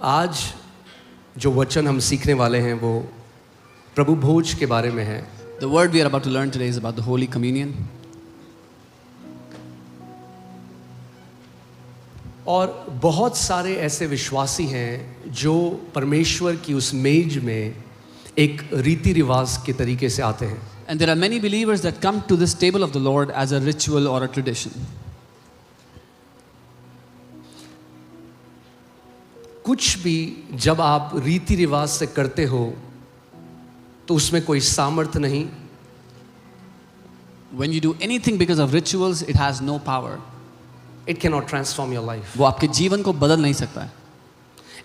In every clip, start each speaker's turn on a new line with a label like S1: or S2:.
S1: आज जो वचन हम सीखने वाले हैं वो प्रभु भोज के बारे में है.
S2: The word we are about to learn today is about the Holy Communion.
S1: और बहुत सारे ऐसे विश्वासी हैं जो परमेश्वर की उस मेज में एक रीति रिवाज के तरीके से आते हैं.
S2: And there are many believers that come to this table of the Lord as a ritual or a tradition.
S1: कुछ भी जब आप रीति रिवाज से करते हो तो उसमें कोई सामर्थ्य नहीं.
S2: When you do anything because of rituals, it has no power.
S1: It cannot transform your life.
S2: वो आपके जीवन को बदल नहीं सकता है.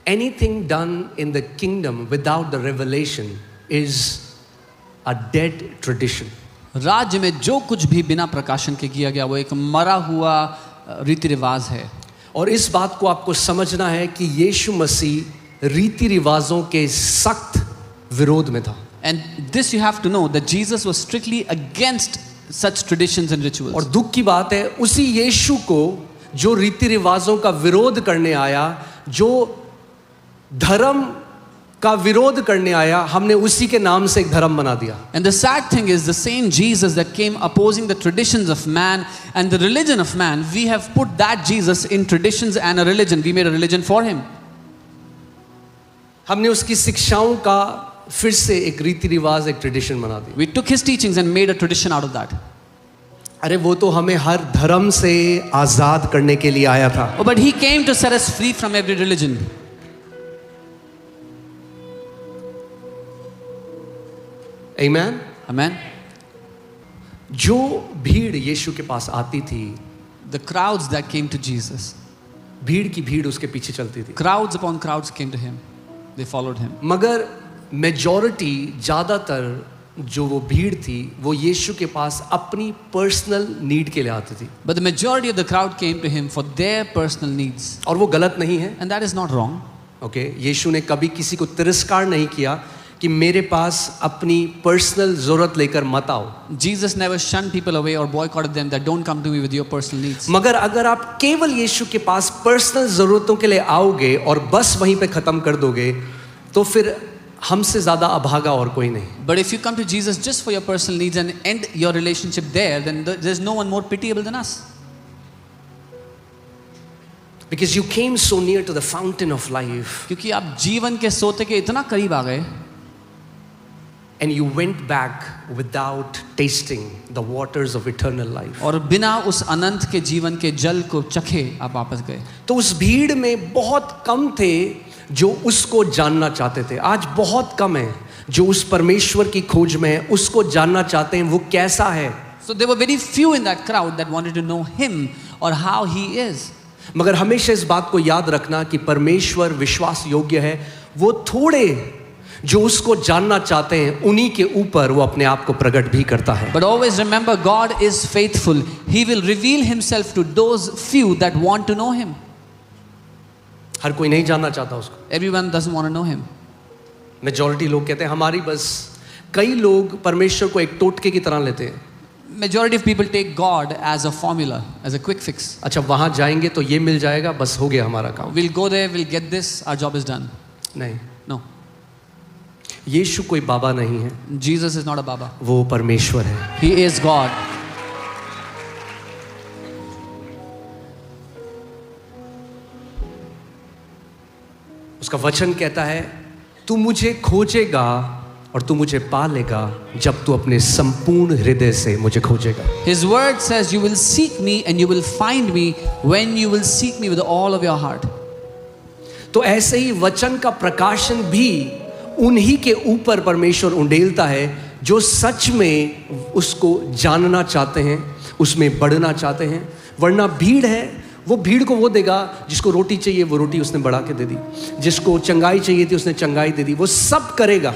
S1: Anything done in the kingdom without the revelation is a dead tradition.
S2: राज्य में जो कुछ भी बिना प्रकाशन के किया गया वो एक मरा हुआ रीति रिवाज है.
S1: और इस बात को आपको समझना है कि यीशु मसीह रीति रिवाजों के सख्त विरोध में था.
S2: And this you have to know that Jesus was strictly against such traditions and rituals.
S1: और दुख की बात है उसी यीशु को जो रीति रिवाजों का विरोध करने आया, जो धर्म का विरोध करने आया, हमने उसी के नाम से एक धर्म बना दिया.
S2: And the sad thing is the same Jesus that came opposing the traditions of man and the religion of man, we have put that Jesus in traditions and a religion. We made a religion for him.
S1: हमने उसकी शिक्षाओं का फिर से एक रीति रिवाज, एक ट्रेडिशन बना दी.
S2: We took his teachings and made a tradition out of that.
S1: अरे वो तो हमें हर धर्म से आजाद करने के लिए आया था.
S2: Oh, but he came to set us free from every religion.
S1: Amen.
S2: Amen.
S1: जो भीड़ यीशु के पास आती थी,
S2: The crowds that came to Jesus,
S1: भीड़ की भीड़ उसके पीछे चलती थी.
S2: crowds upon crowds came to him. They followed him.
S1: मगर मेजॉरिटी, ज़्यादातर जो वो भीड़ थी वो यीशु के पास अपनी पर्सनल नीड के लिए आती थी.
S2: But the majority of the crowd came to him for their personal needs.
S1: और वो गलत नहीं है.
S2: And that is not wrong.
S1: Okay, Yeshu ने कभी किसी को तिरस्कार नहीं किया कि मेरे पास अपनी पर्सनल जरूरत लेकर मत आओ.
S2: Jesus never shunned people away or boycotted them that don't come to me with your personal needs.
S1: मगर अगर आप केवल यीशु के पास पर्सनल जरूरतों के लिए आओगे और बस वहीं पे खत्म कर दोगे तो फिर हमसे ज्यादा अभागा और कोई नहीं.
S2: But if you come to Jesus just for your personal needs and end your relationship there, then there's no one more pitiable than us.
S1: Because you came so near to the fountain of life.
S2: क्योंकि आप जीवन के सोते के इतना करीब आ गए.
S1: And you went back without tasting the waters of eternal life.
S2: और बिना उस अनंत के जीवन के जल को चखे आप वापस गए.
S1: तो उस भीड़ में बहुत कम थे जो उसको जानना चाहते थे. आज बहुत कम है जो उस परमेश्वर की खोज में है, उसको जानना चाहते हैं वो कैसा है.
S2: So there were very few in that crowd that wanted to know him or how he is.
S1: मगर हमेशा इस बात को याद रखना कि परमेश्वर विश्वास योग्य है. वो थोड़े जो उसको जानना चाहते हैं उन्हीं के ऊपर वो अपने आप को प्रकट भी करता है.
S2: But always remember, God is faithful. He will reveal himself to those few that want to know him.
S1: हर कोई नहीं जानना चाहता उसको.
S2: Everyone doesn't want to know him.
S1: Majority लोग कहते हैं हमारी बस. कई लोग परमेश्वर को एक टोटके की तरह लेते हैं.
S2: Majority of people take God as a formula, as a quick fix.
S1: अच्छा वहां जाएंगे तो ये मिल जाएगा, बस हो गया हमारा काम.
S2: We'll go there, we'll get this, our job is done.
S1: नहीं,
S2: No.
S1: यीशु कोई बाबा नहीं है.
S2: Jesus is not a Baba.
S1: वो परमेश्वर है.
S2: He is God.
S1: उसका वचन कहता है तू मुझे खोजेगा और तू मुझे पा लेगा जब तू अपने संपूर्ण हृदय से मुझे खोजेगा.
S2: His word says you will seek me and you will find me when you will seek me with all of your heart.
S1: तो ऐसे ही वचन का प्रकाशन भी उन्हीं के ऊपर परमेश्वर उंडेलता है जो सच में उसको जानना चाहते हैं, उसमें बढ़ना चाहते हैं. वरना भीड़ है, वो भीड़ को वो देगा जिसको रोटी चाहिए वो रोटी उसने बढ़ा के दे दी, जिसको चंगाई चाहिए थी उसने चंगाई दे दी. वो सब करेगा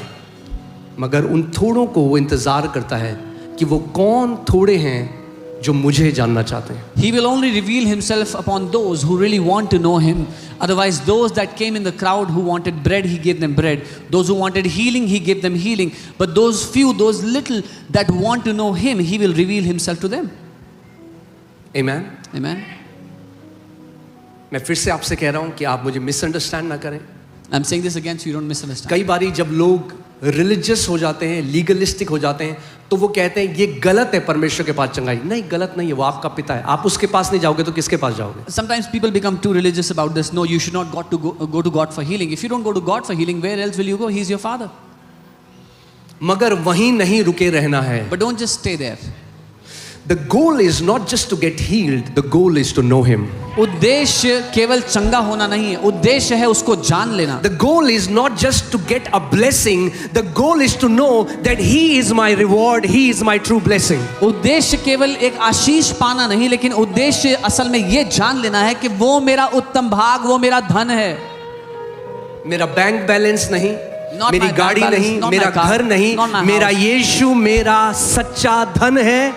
S1: मगर उन थोड़ों को वो इंतजार करता है कि वो कौन थोड़े हैं जो मुझे जानना चाहते हैं.
S2: He will only reveal himself upon those who really want to know him. Otherwise, those that came in the crowd who wanted bread, he gave them bread. Those who wanted healing, he gave them healing. But those few, those little that want to know him, he will reveal himself to them.
S1: Amen.
S2: Amen.
S1: मैं फिर से आपसे कह रहा हूं कि आप मुझे मिसअंडरस्टैंड ना करें.
S2: I'm saying this again so you don't misunderstand.
S1: कई बारी जब लोग रिलीजियस हो जाते हैं, लीगलिस्टिक हो जाते हैं, तो वो कहते हैं ये गलत है परमेश्वर के पास चंगाई। नहीं, गलत नहीं है, वो आपका पिता है। आप उसके पास नहीं जाओगे तो किसके पास जाओगे?
S2: Sometimes people become too religious about this. No, you should not go to God for healing. If you don't go to God for healing, where else will you go? He's your father.
S1: मगर वहीं नहीं रुके रहना है।
S2: But don't just stay there.
S1: The goal is not just to get healed, the goal is to know him.
S2: उद्देश्य केवल चंगा होना नहीं है, उद्देश्य है उसको जान लेना।
S1: The goal is not just to get a blessing, the goal is to know that he is my reward, he is my true blessing.
S2: उद्देश्य केवल एक आशीष पाना नहीं, लेकिन उद्देश्य असल में ये जान लेना है कि वो मेरा उत्तम भाग, वो मेरा धन है।
S1: मेरा बैंक बैलेंस नहीं,
S2: Not
S1: मेरी
S2: my bank
S1: गाड़ी
S2: balance,
S1: नहीं,
S2: not
S1: मेरा
S2: my car,
S1: घर नहीं,
S2: not my
S1: मेरा
S2: house.
S1: यीशु मेरा सच्चा धन है,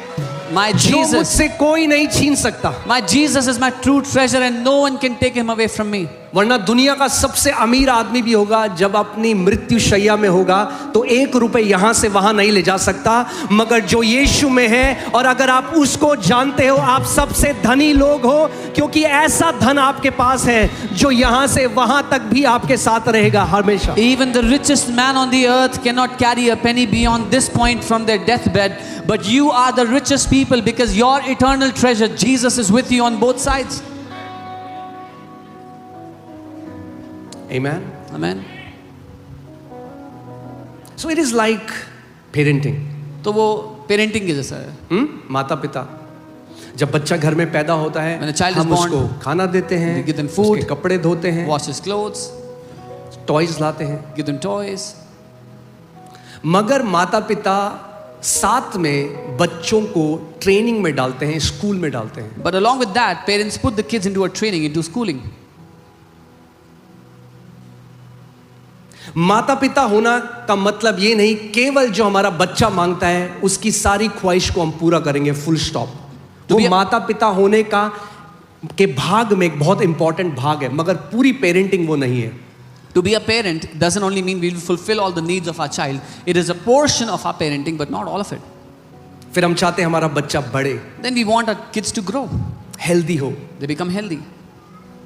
S2: My
S1: जो
S2: Jesus,
S1: मुझसे कोई नहीं छीन सकता।
S2: my Jesus is my true treasure and no one can take him away from me.
S1: वरना दुनिया का सबसे अमीर आदमी भी होगा, जब अपनी मृत्यु शैया में होगा तो 1 रुपए यहां से वहां नहीं ले जा सकता, मगर जो यीशु में है और अगर आप उसको जानते हो, आप सबसे धनी लोग हो, क्योंकि ऐसा धन आपके पास है जो यहां से वहां तक भी आपके साथ रहेगा हमेशा।
S2: Even the richest man on the earth cannot carry a penny beyond this point from their deathbed, but you are the richest people because your eternal treasure, Jesus, is with you on both sides.
S1: Amen.
S2: Amen.
S1: So it is like parenting.
S2: तो वो parenting के जैसा है।
S1: माता पिता जब बच्चा घर में पैदा होता है,
S2: When a child is
S1: हम
S2: born,
S1: उसको खाना देते हैं,
S2: we give them food,
S1: उसके कपड़े धोते हैं,
S2: wash his clothes,
S1: टॉयज लाते हैं।
S2: give them toys.
S1: मगर माता पिता साथ में बच्चों को ट्रेनिंग में डालते हैं, स्कूल में डालते हैं।
S2: But along with that, parents put the kids into a training, into schooling.
S1: माता पिता होना का मतलब ये नहीं केवल जो हमारा बच्चा मांगता है उसकी सारी ख्वाहिश को हम पूरा करेंगे, फुल स्टॉप। वो माता पिता होने का के भाग में एक बहुत इंपॉर्टेंट भाग है, मगर पूरी पेरेंटिंग वो नहीं है।
S2: To be a parent doesn't only mean we will fulfill all the needs of our child. It is a portion of our parenting, but not all of it.
S1: फिर हम चाहते हैं हमारा बच्चा बढ़े,
S2: Then we want our kids to grow.
S1: Healthy हो।
S2: They become healthy.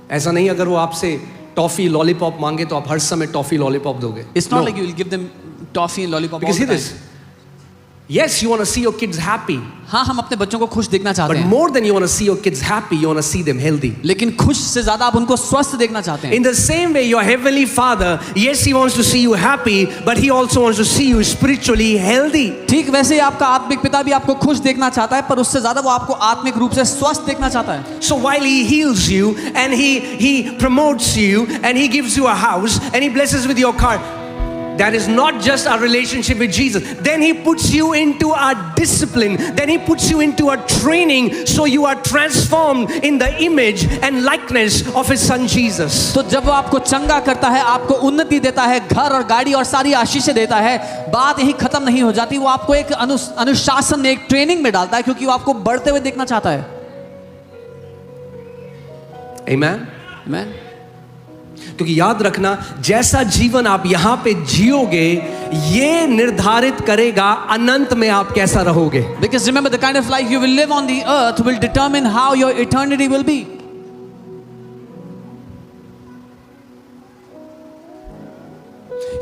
S1: ऐसा नहीं अगर वो आपसे टॉफी लॉलीपॉप मांगे तो आप हर समय टॉफी लॉलीपॉप दोगे।
S2: It's not
S1: No.
S2: like you will give them toffee and lollipop all
S1: Because see
S2: the
S1: this.
S2: time.
S1: Yes, you want to see your kids happy,
S2: हाँ, हम अपने बच्चों को खुश देखना चाहते
S1: but
S2: हैं,
S1: more than you want to see your kids happy, you want to see them healthy.
S2: लेकिन खुश से ज्यादा आप उनको स्वस्थ देखना चाहते हैं।
S1: In the same way, your heavenly Father, yes, He wants to see you happy, but He also wants to see you spiritually healthy.
S2: ठीक वैसे ही आपका आत्मिक पिता भी आपको खुश देखना चाहता है, पर उससे ज्यादा वो आपको आत्मिक रूप से स्वस्थ देखना चाहता है।
S1: So while He heals you and He promotes you and He gives you a house and He blesses with your car, that is not just a relationship with Jesus. Then He puts you into a discipline. Then He puts you into a training so you are transformed in the image and likeness of His Son Jesus.
S2: तो जब वो आपको चंगा करता है, आपको उन्नति देता है, घर और गाड़ी और सारी आशीषें देता है, बात यही खत्म नहीं हो जाती। वो आपको एक अनुशासन में, एक ट्रेनिंग में डालता है, क्योंकि वो आपको बढ़ते हुए देखना चाहता है।
S1: Amen.
S2: Amen.
S1: क्योंकि याद रखना, जैसा जीवन आप यहां पे जियोगे ये निर्धारित करेगा अनंत में आप कैसा रहोगे।
S2: Because remember, the kind of life you will live on the earth will determine how your eternity will be.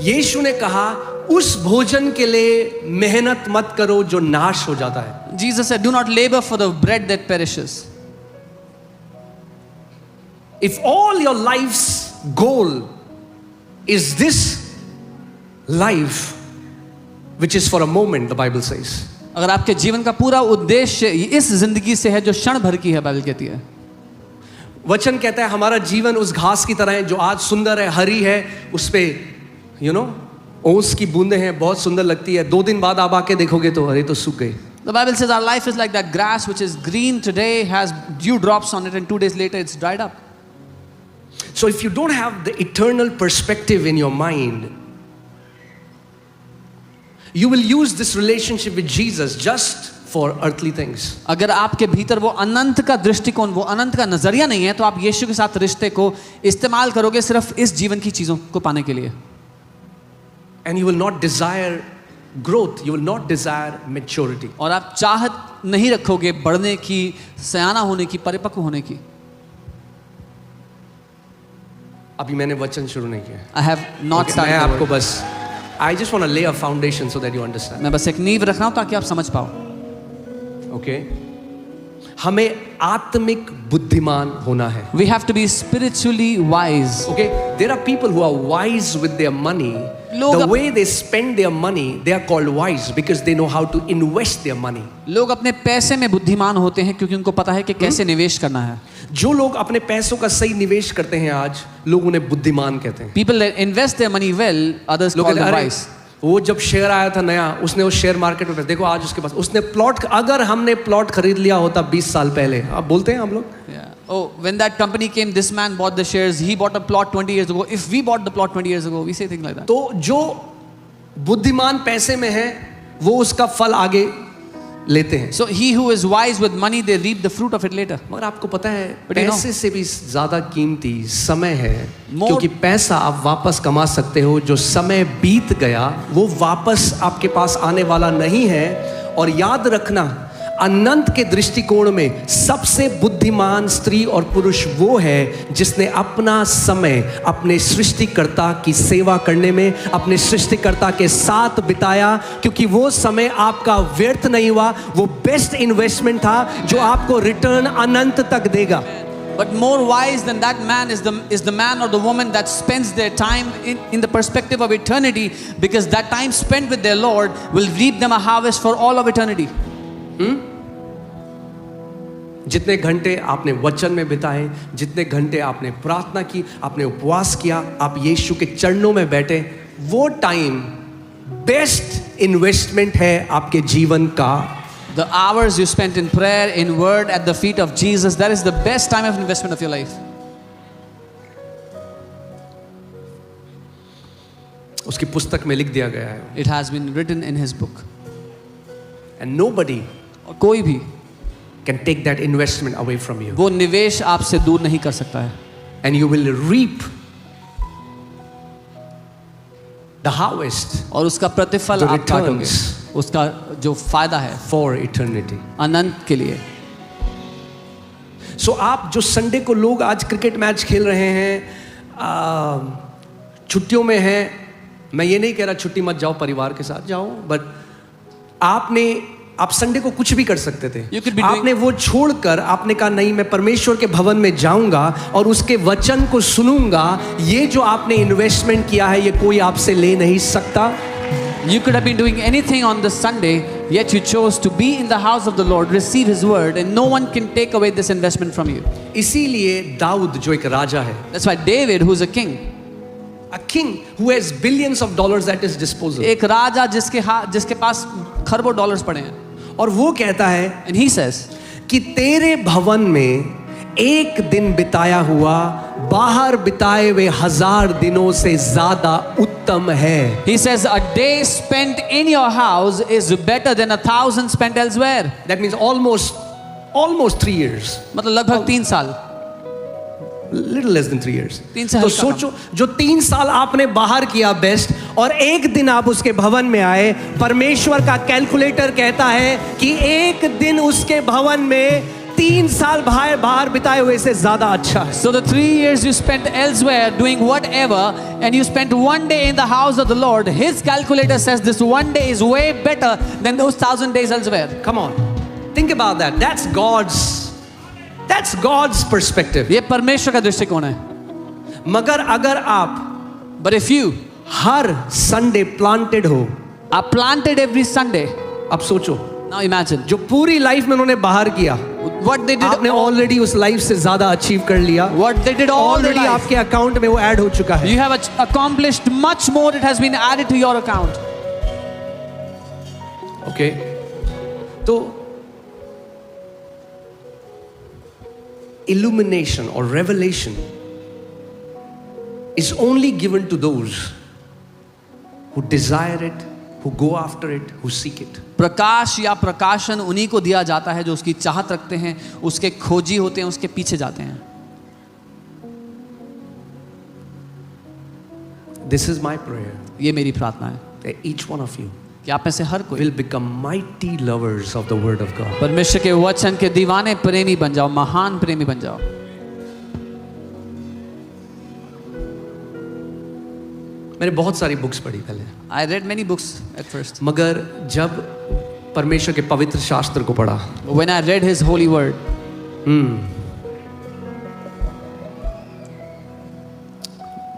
S1: यीशु ने कहा उस भोजन के लिए मेहनत मत करो जो नाश हो जाता है।
S2: Jesus said, do not labor for the bread that perishes.
S1: If all your life's goal is this life, which is for a moment, the Bible says.
S2: अगर आपके जीवन का पूरा उद्देश्य इस जिंदगी से है जो क्षण भर की है, बाइबल कहती है।
S1: वचन कहता है हमारा जीवन उस घास की तरह है जो आज सुंदर है, हरी है, उस पे ओस की बूंदें हैं, बहुत सुंदर लगती है। 2 दिन बाद आप आके देखोगे तो अरे तो सूख गई।
S2: The Bible says our life is like that grass which is green today, has dew drops on it, and 2 days later it's dried up.
S1: So if you don't have the eternal perspective in your mind, you will use this relationship with Jesus just for earthly things.
S2: अगर आपके भीतर वो अनंत का दृष्टिकोण, वो अनंत का नजरिया नहीं है, तो आप यीशु के साथ रिश्ते को इस्तेमाल करोगे सिर्फ इस जीवन की चीजों को पाने के लिए।
S1: And you will not desire growth, you will not desire maturity.
S2: और आप चाहत नहीं रखोगे बढ़ने की, सयाना होने की, परिपक्व होने की।
S1: अभी मैंने वचन शुरू नहीं किया।
S2: I have not
S1: Okay,
S2: started
S1: मैं
S2: the
S1: आपको
S2: word.
S1: बस I just want to lay a foundation so that you understand.
S2: मैं बस एक नींव रख रहा हूँ ताकि आप समझ पाओ।
S1: Okay? हमें आत्मिक बुद्धिमान होना है।
S2: We have to be spiritually wise.
S1: Okay? There are people who are wise with their money.
S2: लोग
S1: The
S2: up-
S1: way they spend their money, they are called wise because they know how to invest their money.
S2: लोग अपने पैसे में बुद्धिमान होते हैं क्योंकि उनको पता है कि कैसे निवेश करना है।
S1: जो लोग अपने पैसों का सही निवेश करते हैं आज, लोग उन्हें बुद्धिमान कहते हैं।
S2: People that invest their money well, others
S1: लोग
S2: call
S1: कहते
S2: them
S1: हैं,
S2: wise.
S1: अरे वो जब शेयर आया था नया, उसने उस शेयर मार्केट में देखो आज उसके पास उसने प्लॉट, अगर हमने प्लॉट खरीद लिया होता 20 साल पहले, आप बोलते हैं हम लोग,
S2: Yeah. Oh, when that company came, this man bought the shares. He bought a plot 20 years ago. If we bought the plot 20 years ago, we say things like that.
S1: तो जो बुद्धिमान पैसे में है वो उसका फल आगे लेते हैं।
S2: So he who is wise with money, they reap the fruit of it later.
S1: मगर आपको पता है
S2: But you know-
S1: पैसे से भी ज्यादा कीमती समय है,
S2: More-
S1: क्योंकि पैसा आप वापस कमा सकते हो, जो समय बीत गया वो वापस आपके पास आने वाला नहीं है। और याद रखना, अनंत के दृष्टिकोण में सबसे बुद्धिमान स्त्री और पुरुष वो है जिसने अपना समय अपने सृष्टिकर्ता की सेवा करने में, अपने सृष्टिकर्ता के साथ बिताया, क्योंकि वो समय आपका व्यर्थ नहीं हुआ, वो बेस्ट इन्वेस्टमेंट था जो आपको रिटर्न अनंत तक देगा।
S2: But more wise than that man is the man or the woman that spends their time in the perspective of eternity, because that time spent with their Lord will reap them a harvest for all of eternity.
S1: जितने घंटे आपने वचन में बिताए, जितने घंटे आपने प्रार्थना की, आपने उपवास किया, आप यीशु के चरणों में बैठे, वो टाइम बेस्ट इन्वेस्टमेंट है आपके जीवन का।
S2: The hours you spent in prayer, in word, at the feet of Jesus, that is the best time of investment of your life.
S1: उसकी पुस्तक में लिख दिया गया है,
S2: It has been written in his book.
S1: and nobody
S2: और कोई भी
S1: can take that investment away from you,
S2: वो निवेश आपसे दूर नहीं कर सकता है,
S1: and you will reap the harvest
S2: और उसका प्रतिफल
S1: The
S2: आप पाओगे,
S1: returns.
S2: उसका जो फायदा है
S1: for eternity.
S2: अनंत के लिए।
S1: सो आप जो संडे को लोग आज क्रिकेट मैच खेल रहे हैं, छुट्टियों में हैं, मैं ये नहीं कह रहा छुट्टी मत जाओ, परिवार के साथ जाओ, बट आप संडे को कुछ भी कर सकते थे।
S2: You could be doing-
S1: आपने वो छोड़कर आपने कहा नहीं, मैं परमेश्वर के भवन में जाऊंगा और उसके वचन को सुनूंगा। ये जो आपने इन्वेस्टमेंट किया है ये कोई आपसे ले नहीं सकता।
S2: You could have been doing anything on the Sunday, yet you chose to be in the house of the Lord, receive His word, and no one can take away this investment from you.
S1: इसीलिए दाऊद जो एक राजा है,
S2: That's why David, who's a king,
S1: a king who has billions of dollars at his disposal,
S2: एक राजा जिसके पास खरबों dollars पड़े हैं,
S1: और वो कहता है
S2: and he says
S1: कि तेरे भवन में एक दिन बिताया हुआ बाहर बिताए हुए 1000 दिनों से ज्यादा उत्तम है।
S2: He says a day spent in your house is better than 1,000 spent elsewhere.
S1: That means almost 3 years,
S2: मतलब लगभग 3 साल,
S1: little less than 3 years।
S2: 3 से
S1: तो
S2: हल्का
S1: सोचो, जो 3 साल आपने बाहर किया बेस्ट, और एक दिन आप उसके भवन में आए, परमेश्वर का कैलकुलेटर कहता है कि एक दिन उसके भवन में 3 साल बाहर बिताए हुए से ज्यादा अच्छा है।
S2: So the 3 years you spent elsewhere doing whatever, and you spent one day in the house of the Lord, His calculator says this one day is way better than those 1,000 days elsewhere.
S1: Come on, think about that. That's God's perspective.
S2: ये परमेश्वर का दृष्टिकोण है।
S1: मगर अगर आप
S2: But if you
S1: her Sunday planted हो,
S2: are planted every Sunday,
S1: अब सोचो
S2: now imagine
S1: जो पूरी लाइफ में उन्होंने बाहर किया,
S2: what they did.
S1: आपने ऑलरेडी उस लाइफ से ज्यादा अचीव कर लिया।
S2: What they did all their
S1: already
S2: life.
S1: आपके अकाउंट में वो ऐड हो चुका है।
S2: You have accomplished much more. It has been added to your account.
S1: Okay, तो illumination or revelation is only given to those who desire it, who go after it, who seek it.
S2: प्रकाश या प्रकाशन उन्हीं को दिया जाता है जो उसकी चाहत रखते हैं, उसके खोजी होते हैं, उसके पीछे जाते हैं।
S1: This is my prayer
S2: ये मेरी प्रार्थना है
S1: that each one of you
S2: कि आप में से हर कोई
S1: will become mighty lovers of the word of God.
S2: परमेश्वर के वचन के दीवाने प्रेमी बन जाओ, महान प्रेमी बन जाओ।
S1: मैंने बहुत सारी बुक्स पढ़ी पहले,
S2: I read many books at first.
S1: मगर जब परमेश्वर के पवित्र शास्त्र को पढ़ा,
S2: When I read His holy word,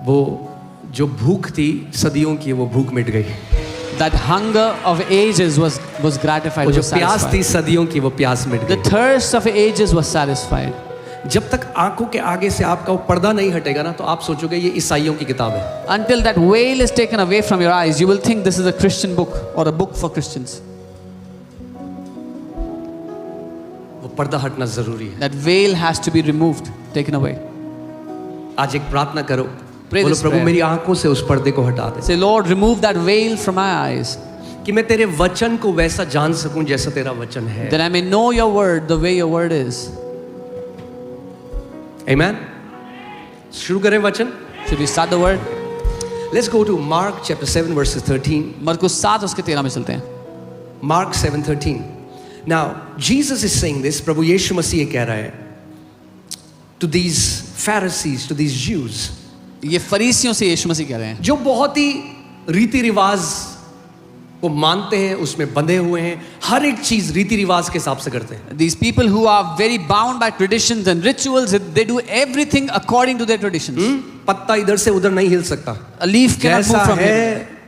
S1: वो जो भूख थी सदियों की, वो भूख मिट गई।
S2: that hunger of ages was gratified,
S1: वो जो
S2: was
S1: प्यास थी
S2: satisfied.
S1: सदियों की, वो प्यास मिट
S2: The
S1: गई।
S2: thirst of ages was satisfied.
S1: जब तक आंखों के आगे से आपका वो पर्दा नहीं हटेगा ना, तो आप सोचोगे ये ईसाइयों की किताब है।
S2: Until that veil is taken away from your eyes, you will think this is a Christian book or a book for Christians.
S1: वो पर्दा हटना जरूरी है।
S2: That veil has to be removed, taken away.
S1: आज एक प्रार्थना करो,
S2: Pray
S1: बोलो
S2: this
S1: प्रभु
S2: prayer.
S1: मेरी आंखों से उस पर्दे को हटा दे,
S2: Say, Lord, remove that veil from my eyes,
S1: कि मैं तेरे वचन को वैसा जान सकूं जैसा तेरा वचन है।
S2: that I may know your word the way your word is.
S1: Amen. शुरू करें वचन।
S2: Should we start the word?
S1: Let's go to Mark chapter 7 verses 13.
S2: मरकुस 7 उसके 13 में चलते हैं.
S1: Mark 7:13. Now Jesus is saying this, प्रभु यीशु मसीह ये कह रहा है to these Pharisees, to these Jews,
S2: ये फरीसियों से यीशु मसीह कह रहे हैं,
S1: जो बहुत ही रीति रिवाज को मानते हैं, उसमें बंधे हुए हैं, हर एक चीज रीति रिवाज के हिसाब से करते हैं।
S2: these people who are very bound by traditions and rituals, they do everything according to their traditions.
S1: पत्ता इधर से उधर नहीं हिल सकता,
S2: A leaf cannot
S1: जैसा
S2: move from here.
S1: है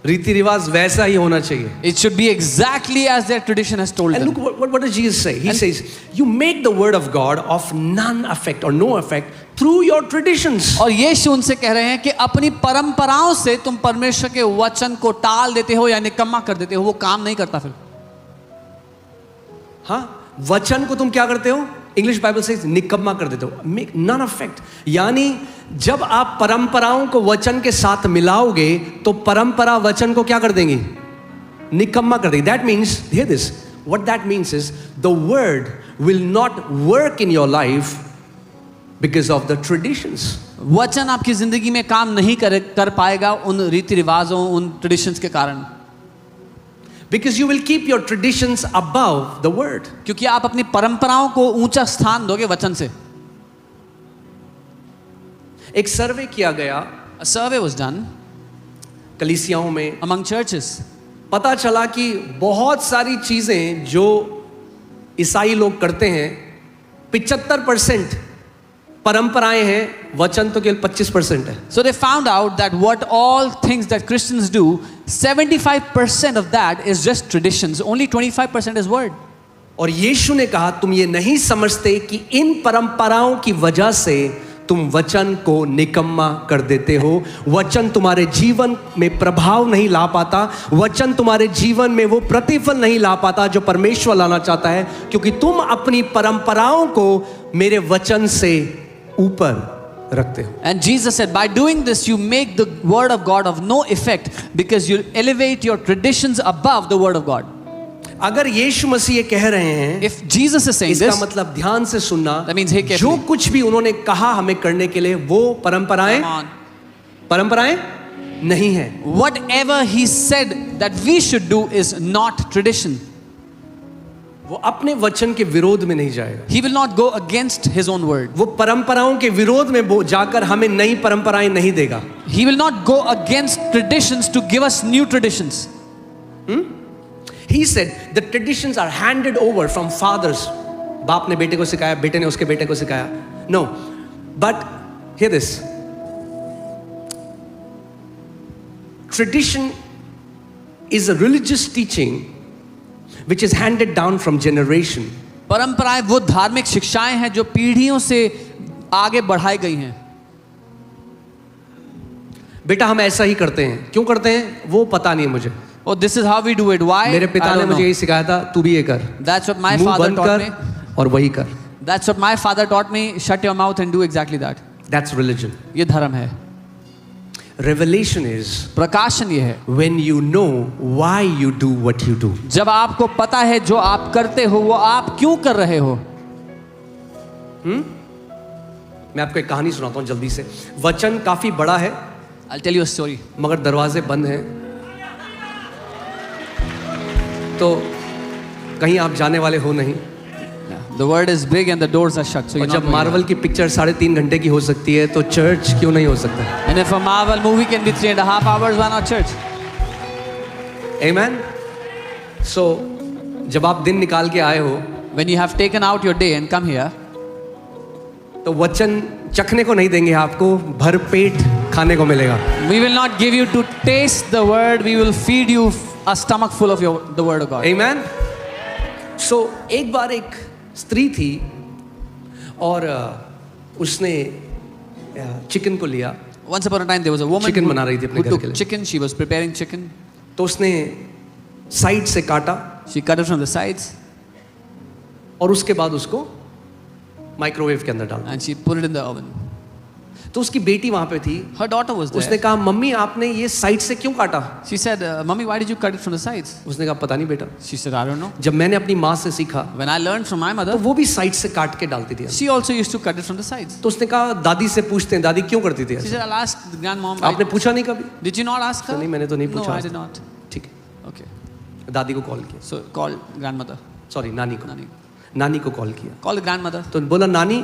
S1: रीति रिवाज वैसा ही होना चाहिए।
S2: It should be exactly as their tradition has told
S1: And
S2: them.
S1: look what does Jesus say? He says, you make the word of God of none effect or no effect through your traditions.
S2: और यीशु उनसे कह रहे हैं कि अपनी परंपराओं से तुम परमेश्वर के वचन को टाल देते हो या निकम्मा कर देते हो, वो काम नहीं करता फिर।
S1: हाँ, वचन को तुम क्या करते हो? इंग्लिश बाइबल से निकम्मा कर देते हो, मेक नन इफेक्ट। यानी जब आप परंपराओं को वचन के साथ मिलाओगे तो परंपरा वचन को क्या कर देंगी? निकम्मा कर देंगी। That means, here this, what that means is the word will not work in your life because of the traditions.
S2: वचन आपकी जिंदगी में काम नहीं कर पाएगा उन रीति रिवाजों, उन ट्रेडिशंस के कारण,
S1: Because you will keep your traditions above the word.
S2: क्योंकि आप अपनी परंपराओं को ऊंचा स्थान दोगे वचन से।
S1: एक सर्वे किया गया
S2: A survey was done
S1: कलीसियाओं में,
S2: among churches.
S1: पता चला कि बहुत सारी चीजें जो ईसाई लोग करते हैं, 75% परंपराएं हैं, वचन तो केवल 25% है।
S2: So they found out that what all things that Christians do, 75% of that is just traditions. Only 25% is word.
S1: और यीशु ने कहा तुम ये नहीं समझते कि इन परंपराओं की वजह से तुम वचन को निकम्मा कर देते हो। वचन तुम्हारे जीवन में प्रभाव नहीं ला पाता, वचन तुम्हारे जीवन में वो प्रतिफल नहीं ला पाता जो परमेश्वर लाना चाहता है, क्योंकि तुम अपनी परंपराओं को मेरे वचन से ऊपर रखते हो।
S2: And Jesus said, by doing this, you make the word of God of no effect because you elevate your traditions above the word of God.
S1: अगर यीशु मसीह ये कह रहे हैं,
S2: If Jesus is saying
S1: इसका
S2: this,
S1: मतलब ध्यान से सुनना,
S2: that means hey,
S1: जो
S2: carefully.
S1: कुछ भी उन्होंने कहा हमें करने के लिए वो परंपराएं
S2: Come on.
S1: परंपराएं नहीं है।
S2: Whatever he said that we should do is not tradition.
S1: वो अपने वचन के विरोध में नहीं जाएगा,
S2: He will not go against his own word.
S1: वो परंपराओं के विरोध में वो जाकर हमें नई परंपराएं नहीं देगा।
S2: He will not go against traditions to give us new traditions.
S1: He said the traditions are handed over from fathers. बाप ने बेटे को सिखाया, बेटे ने उसके बेटे को सिखाया। No, but hear this. Tradition is a religious teaching which is handed down from generation.
S2: परंपराएं वो धार्मिक शिक्षाएं हैं जो पीढ़ियों से आगे बढ़ाई गई हैं।
S1: बेटा हम ऐसा ही करते हैं, क्यों करते हैं वो पता नहीं है मुझे।
S2: Oh, this is how we do it. Why?
S1: मेरे पिता
S2: I
S1: ने
S2: don't
S1: मुझे
S2: know.
S1: यही सिखाया था, तू भी ये कर,
S2: That's what my
S1: मुंह
S2: father
S1: बंद
S2: taught me.
S1: कर और वही कर।
S2: That's what my father taught me. Shut your mouth and do exactly that.
S1: That's religion.
S2: ये धर्म है।
S1: Revelation is
S2: प्रकाशन ये है,
S1: when you know why you do what you do.
S2: जब आपको पता है जो आप करते हो वो आप क्यों कर रहे हो।
S1: मैं आपको एक कहानी सुनाता हूँ जल्दी से। वचन काफी बड़ा है
S2: I'll tell you a story.
S1: मगर दरवाजे बंद हैं, तो कहीं आप जाने वाले हो नहीं।
S2: The word is big and the doors are shut. So
S1: और
S2: you're not
S1: जब
S2: going
S1: मार्वल की पिक्चर 3.5 घंटे की हो सकती है तो चर्च क्यों नहीं हो सकता?
S2: out. And if a Marvel movie can be 3.5 hours, why not church?
S1: Amen. So जब आप दिन निकाल के आए हो
S2: When you have taken out your day and come here,
S1: तो वचन चखने को नहीं देंगे, आपको भर पेट खाने को मिलेगा.
S2: we will not give you to taste the word. We will feed you a stomach full of the word of God.
S1: Amen. So एक बार एक स्त्री थी और उसने चिकन को लिया.
S2: Once upon a time, there was a woman
S1: Chicken बना रही थी अपने
S2: who
S1: घर के
S2: took
S1: लिए.
S2: chicken. She was preparing chicken.
S1: तो उसने साइड से काटा
S2: She cut it from the sides
S1: और उसके बाद उसको माइक्रोवेव के अंदर डाला.
S2: and she put it in the oven.
S1: तो उसकी बेटी वहां पे थी.
S2: Her daughter was
S1: उसने
S2: there.
S1: कहा मम्मी आपने ये साइड से क्यों काटा?
S2: She said, "Mommy, why did you cut it from the sides?"
S1: उसने कहा पता नहीं बेटा.
S2: She said, "I don't know.
S1: जब मैंने अपनी माँ से सीखा
S2: When I learned from my
S1: तो
S2: mother,
S1: वो भी साइड से काट के डालती थी.
S2: she also used to cut it from the sides."
S1: तो उसने कहा दादी से पूछते हैं, दादी क्यों करती थी
S2: She
S1: ऐसे?
S2: said, "I'll ask the grandmom."
S1: आपने पूछा नहीं कभी?
S2: Did you not ask her?
S1: नहीं मैंने तो नहीं
S2: No,
S1: पूछा.
S2: I did not.
S1: ठीक है.
S2: Okay.
S1: दादी को कॉल किया,
S2: So call grandmother.
S1: सॉरी नानी को.
S2: Nani.
S1: नानी को कॉल किया
S2: Call the grandmother.
S1: तो बोला नानी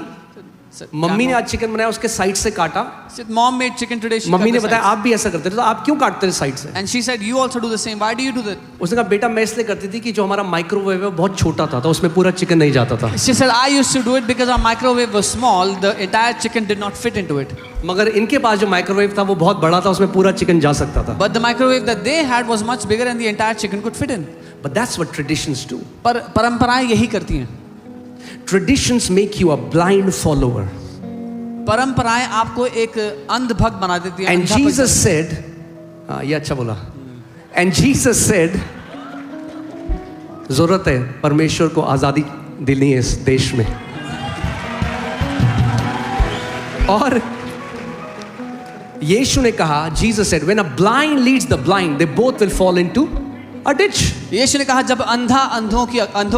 S2: Said,
S1: मम्मी ने
S2: "Grandmom."
S1: आज चिकन बनाया, उसके साइड से काटा.
S2: Said, "Mom made chicken today." She
S1: mummy
S2: cut
S1: ने
S2: the
S1: बताया
S2: sides.
S1: आप भी ऐसा करते थे, तो आप क्यों काटते थे साइड से?
S2: And she said, "You also do the same. Why do you do that?"
S1: उसने कहा बेटा मैं इसलिए करती थी कि जो हमारा माइक्रोवेव है वो बहुत छोटा था तो उसमें पूरा चिकन नहीं जाता था.
S2: She said, "I used to do it because our microwave was small. The entire chicken did not fit into it.
S1: मगर इनके पास जो माइक्रोवेव था वो बहुत बड़ा था, उसमें पूरा चिकन जा सकता था.
S2: But the microwave that they had was much bigger and the entire chicken could fit in."
S1: But that's what traditions do.
S2: पर परंपराएं यही करती हैं.
S1: Traditions make you a blind follower.
S2: परंपराएं आपको एक अंध भक्त बना देती हैं.
S1: And
S2: अंधा भक्त
S1: Jesus said, हाँ ये अच्छा बोला. And Jesus said, जरूरत है परमेश्वर को आजादी दिलनी है इस देश में. और यीशु ने कहा, Jesus said, when a blind leads the blind, they both will fall into a ditch.
S2: यीशु ने कहा जब अंधा अंधों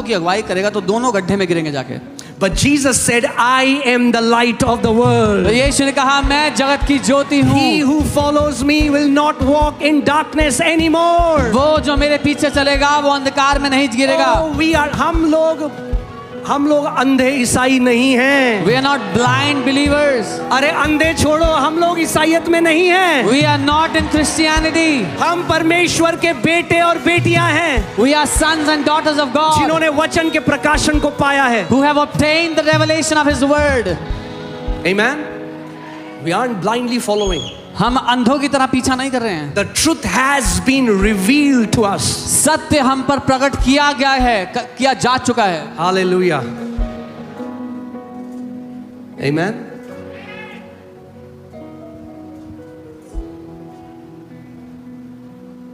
S2: की अगुवाई करेगा तो दोनों गड्ढे में गिरेंगे जाके.
S1: But Jesus said, I am the light of the world.
S2: तो यीशु ने कहा मैं जगत की ज्योति हूँ.
S1: He who follows me will not walk in darkness anymore.
S2: वो जो मेरे पीछे चलेगा वो अंधकार में नहीं गिरेगा.
S1: Oh, हम लोग अंधे ईसाई नहीं हैं.
S2: We are not blind believers.
S1: अरे अंधे छोड़ो, हम लोग ईसाईयत में नहीं हैं.
S2: We are not in Christianity.
S1: हम परमेश्वर के बेटे और बेटियां हैं
S2: We are sons and daughters of God
S1: जिन्होंने वचन के प्रकाशन को पाया है.
S2: who have obtained the revelation of His word.
S1: Amen. We aren't blindly following.
S2: हम अंधों की तरह पीछा नहीं कर रहे हैं.
S1: The truth has been revealed to us.
S2: सत्य हम पर प्रकट किया गया है, किया जा चुका है.
S1: Hallelujah. Amen.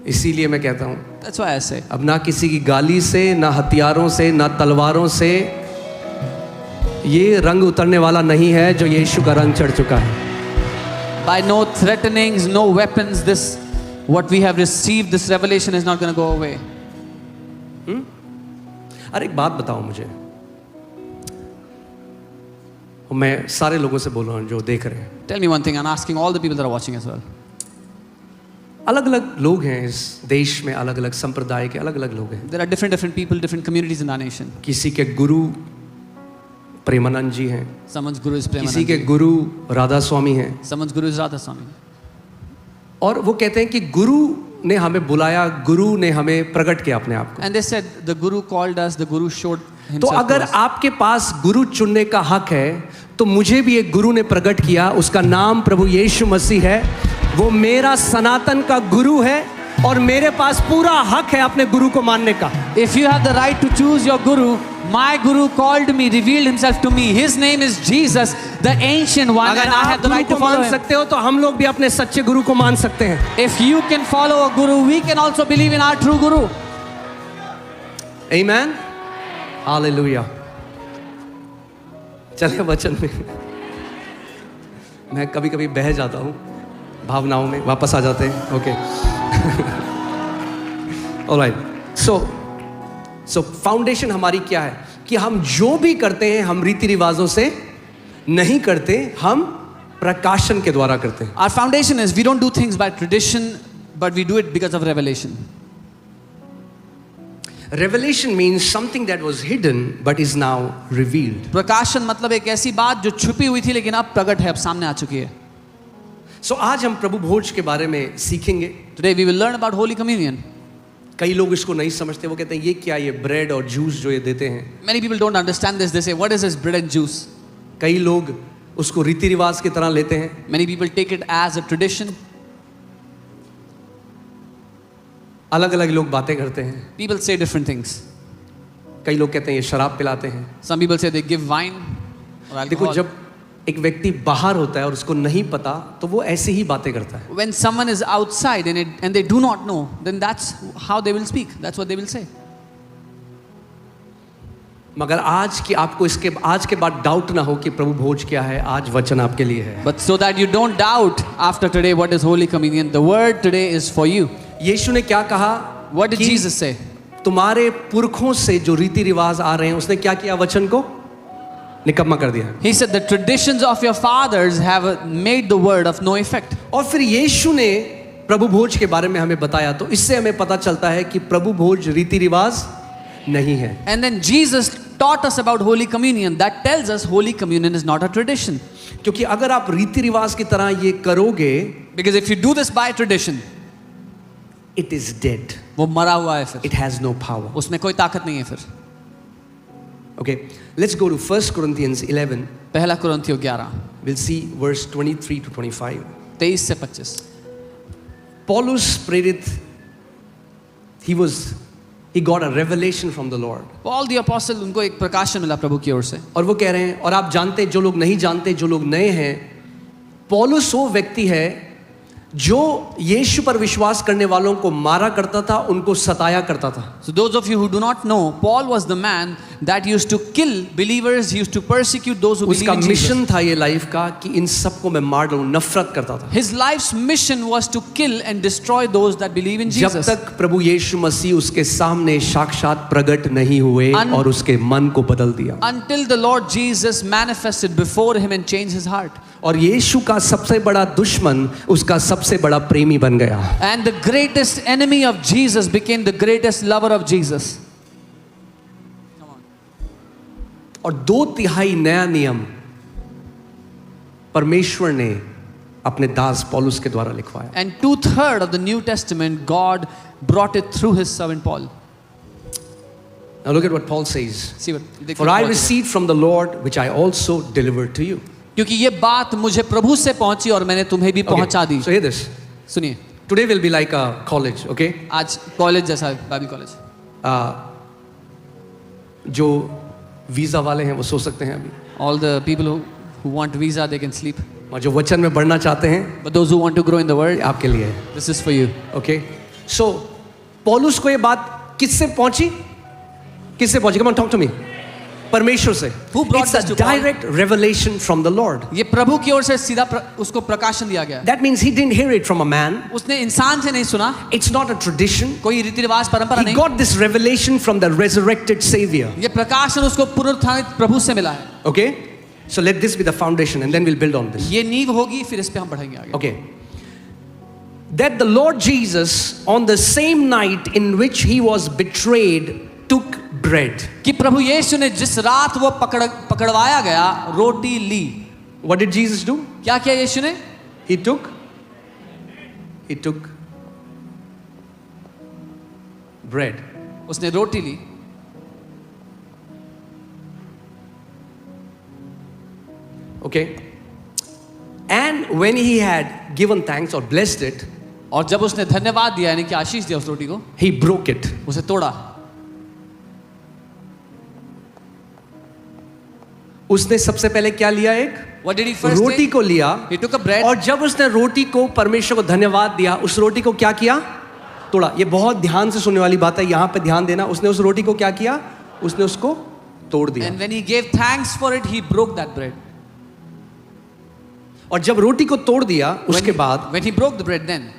S1: इसीलिए मैं कहता हूं
S2: That's why I say.
S1: अब ना किसी की गाली से, ना हथियारों से, ना तलवारों से ये रंग उतरने वाला नहीं है जो यीशु का रंग चढ़ चुका है.
S2: By no threatenings, no weapons, this what we have received, this revelation is not going to go away.
S1: अरे एक बात बताओ मुझे, और मैं सारे लोगों से बोल रहा हूँ जो देख रहे हैं.
S2: Tell me one thing, I'm asking all the people that are watching as well.
S1: अलग अलग लोग हैं इस देश में, अलग अलग संप्रदाय के अलग अलग लोग हैं.
S2: There are different people, different communities in our nation.
S1: किसी के गुरु प्रेमानंद जी हैं,
S2: Someone's guru is
S1: किसी के
S2: Premanand.
S1: गुरु राधा स्वामी हैं.
S2: Someone's guru is Radha Swami.
S1: और वो कहते हैं कि गुरु ने हमें बुलाया, गुरु ने हमें प्रकट किया अपने आप को.
S2: And they said the guru called us, the guru showed
S1: तो
S2: himself to
S1: अगर
S2: us.
S1: आपके पास गुरु चुनने का हक है तो मुझे भी एक गुरु ने प्रकट किया, उसका नाम प्रभु यीशु मसीह है. वो मेरा सनातन का गुरु है और मेरे पास पूरा हक है अपने गुरु को मानने का.
S2: If you have the right to choose your guru, my guru called me, revealed himself to me. His name is Jesus, the ancient one,
S1: अगर
S2: and I
S1: आप
S2: have the
S1: गुरु
S2: right
S1: को
S2: to follow
S1: मान
S2: him.
S1: सकते हो तो हम लोग भी अपने सच्चे गुरु को मान सकते हैं.
S2: If you can follow a guru, we can also believe in our true guru.
S1: Amen. Hallelujah. चलिए वचन में. मैं कभी कभी बह जाता हूँ भावनाओं में, वापस आ जाते हैं. ओके. ऑलराइट. सो फाउंडेशन हमारी क्या है कि हम जो भी करते हैं हम रीति रिवाजों से नहीं करते, हम प्रकाशन के द्वारा करते हैं.
S2: Our foundation is we don't do things by tradition, but we do it because of revelation.
S1: Revelation means something that was hidden but is now revealed.
S2: प्रकाशन मतलब एक ऐसी बात जो छुपी हुई थी लेकिन अब प्रकट है, अब सामने आ चुकी है.
S1: So आज हम प्रभु भोज के बारे में सीखेंगे.
S2: Today we will learn about Holy Communion.
S1: कई लोग इसको नहीं समझते, वो कहते हैं ये क्या, ये ब्रेड और जूस जो ये देते हैं.
S2: Many people don't understand this. They say, what is this bread and juice?
S1: कई लोग उसको रीति रिवाज की तरह लेते हैं.
S2: Many people take it as a tradition.
S1: अलग अलग लोग बातें करते हैं.
S2: People say different things.
S1: कई लोग कहते हैं ये शराब पिलाते हैं.
S2: Some people say they give wine or
S1: देखो,
S2: alcohol.
S1: जब एक व्यक्ति बाहर होता है और उसको नहीं पता तो वो ऐसे ही बातें करता है.
S2: When someone is outside and they do not know, then that's how they will speak. That's what they will say.
S1: मगर आज की आपको आज के बाद डाउट ना हो कि प्रभु भोज क्या है, आज वचन आपके लिए है.
S2: But so that you don't doubt after today what is Holy Communion, the word today is for you.
S1: यीशु ने क्या कहा?
S2: What did
S1: कि
S2: Jesus say?
S1: तुम्हारे पुरखों से जो रीति रिवाज आ रहे हैं, उसने क्या किया? वचन को निकम्मा कर दिया.
S2: He said the traditions of your fathers have made the word of no effect.
S1: और फिर यीशु ने प्रभु भोज के बारे में हमें बताया, तो इससे हमें पता चलता है कि प्रभु भोज रीति रिवाज नहीं है.
S2: And then Jesus taught us about Holy Communion. That tells us Holy Communion is not a tradition.
S1: क्योंकि अगर आप रीति रिवाज की तरह ये करोगे,
S2: Because if you do this by tradition,
S1: it is dead.
S2: वो मरा हुआ है फिर.
S1: It has no power.
S2: उसमें कोई ताकत नहीं है फिर.
S1: Okay, let's go to 1 Corinthians 11.
S2: पहला कुरिन्थियों 11,
S1: We'll see verse 23 to 25.
S2: 23 से 25.
S1: Paulus प्रेरित, he got a revelation from the Lord.
S2: Paul the apostle, उनको एक प्रकाशन मिला प्रभु की ओर से.
S1: और वो कह रहे हैं, और आप जानते हैं, जो लोग नहीं जानते, जो लोग नए हैं, पौलुस वो व्यक्ति है जो यीशु पर विश्वास करने वालों को मारा करता था, उनको सताया करता था.
S2: So those of you who do not know, Paul was the man that used to kill believers. He used to persecute those who believe
S1: उसका
S2: in Jesus.
S1: मिशन था ये लाइफ का कि इन सबको मैं मार दूं, नफरत करता था.
S2: His life's mission was to kill and destroy those that believe in
S1: जब
S2: Jesus.
S1: तक प्रभु यीशु मसीह उसके सामने साक्षात प्रकट नहीं हुए और उसके मन को बदल दिया.
S2: Until the Lord Jesus manifested before him and changed his heart.
S1: और यीशु का सबसे बड़ा दुश्मन उसका सबसे बड़ा प्रेमी बन गया.
S2: And the greatest enemy of Jesus became the greatest lover of Jesus.
S1: और 2/3 नया नियम परमेश्वर ने अपने दास पौलुस के द्वारा लिखवाया.
S2: And 2/3 of the New Testament, God brought it through his servant Paul.
S1: Now look at what Paul says.
S2: See what?
S1: For I received from the Lord which I also delivered to you.
S2: क्योंकि ये बात मुझे प्रभु से पहुंची और मैंने तुम्हें भी पहुंचा दी.
S1: So hear this.
S2: सुनिए,
S1: Today will be like a college, okay?
S2: आज कॉलेज जैसा है, बाइबल कॉलेज.
S1: जो वीजा वाले हैं वो सो सकते हैं अभी,
S2: All the people who want visa, they can sleep.
S1: और जो वचन में बढ़ना चाहते हैं,
S2: But those who want to grow in the word,
S1: आपके लिए है.
S2: this is for you.
S1: Okay? So पौलुस को ये बात किससे पहुंची? किससे पहुंची? Come on, talk to me. परमेश्वर से.
S2: Who brought
S1: It's
S2: this
S1: a
S2: to Paul?
S1: direct revelation from the Lord.
S2: ये प्रभु की ओर से सीधा उसको प्रकाशन दिया गया.
S1: That means he didn't hear it from a man.
S2: उसने इंसान से नहीं सुना.
S1: It's not a tradition.
S2: कोई रीति रिवाज परंपरा
S1: He
S2: नहीं.
S1: got this revelation from the resurrected Savior.
S2: ये प्रकाशन उसको पुनरुत्थानित प्रभु से मिला है.
S1: Okay? So let this be the foundation and then we'll build on this.
S2: ये नींव होगी, फिर इस पे हम बढ़ेंगे आगे.
S1: Okay. That the Lord Jesus, on the same night in which he was betrayed, took bread.
S2: कि प्रभु यीशु ने जिस रात वो पकड़वाया गया, रोटी ली.
S1: What did Jesus do?
S2: क्या किया यीशु ने?
S1: He took bread.
S2: उसने रोटी ली.
S1: Okay? And when he had given thanks or blessed it,
S2: और जब उसने धन्यवाद दिया, यानी कि आशीष दिया उस रोटी को,
S1: he broke it.
S2: उसे तोड़ा.
S1: उसने सबसे पहले क्या लिया? एक
S2: What did he first
S1: roti
S2: take?
S1: को लिया.
S2: He took a bread.
S1: और जब उसने रोटी को परमेश्वर को धन्यवाद दिया, उस रोटी को क्या किया? तोड़ा. ये बहुत ध्यान से सुनने वाली बात है, यहां पे ध्यान देना. उसने उस रोटी को क्या किया? उसने उसको तोड़ दिया.
S2: And when he gave thanks for it, he broke that bread.
S1: और जब रोटी को तोड़ दिया, उसके बाद
S2: when he broke the bread, then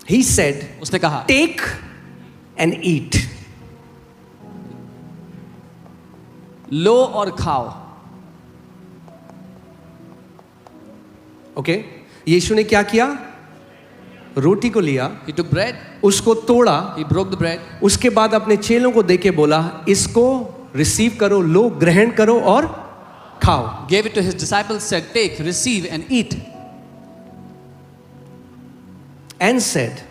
S1: he said,
S2: उसने कहा,
S1: take and eat.
S2: लो और खाओ.
S1: ओके? यीशु ने क्या किया? रोटी को लिया,
S2: He took bread,
S1: उसको तोड़ा,
S2: he broke the bread,
S1: उसके बाद अपने चेलों को देके बोला, इसको रिसीव करो, लो, ग्रहण करो और खाओ.
S2: gave it to his disciples, said, take, receive and eat.
S1: And said,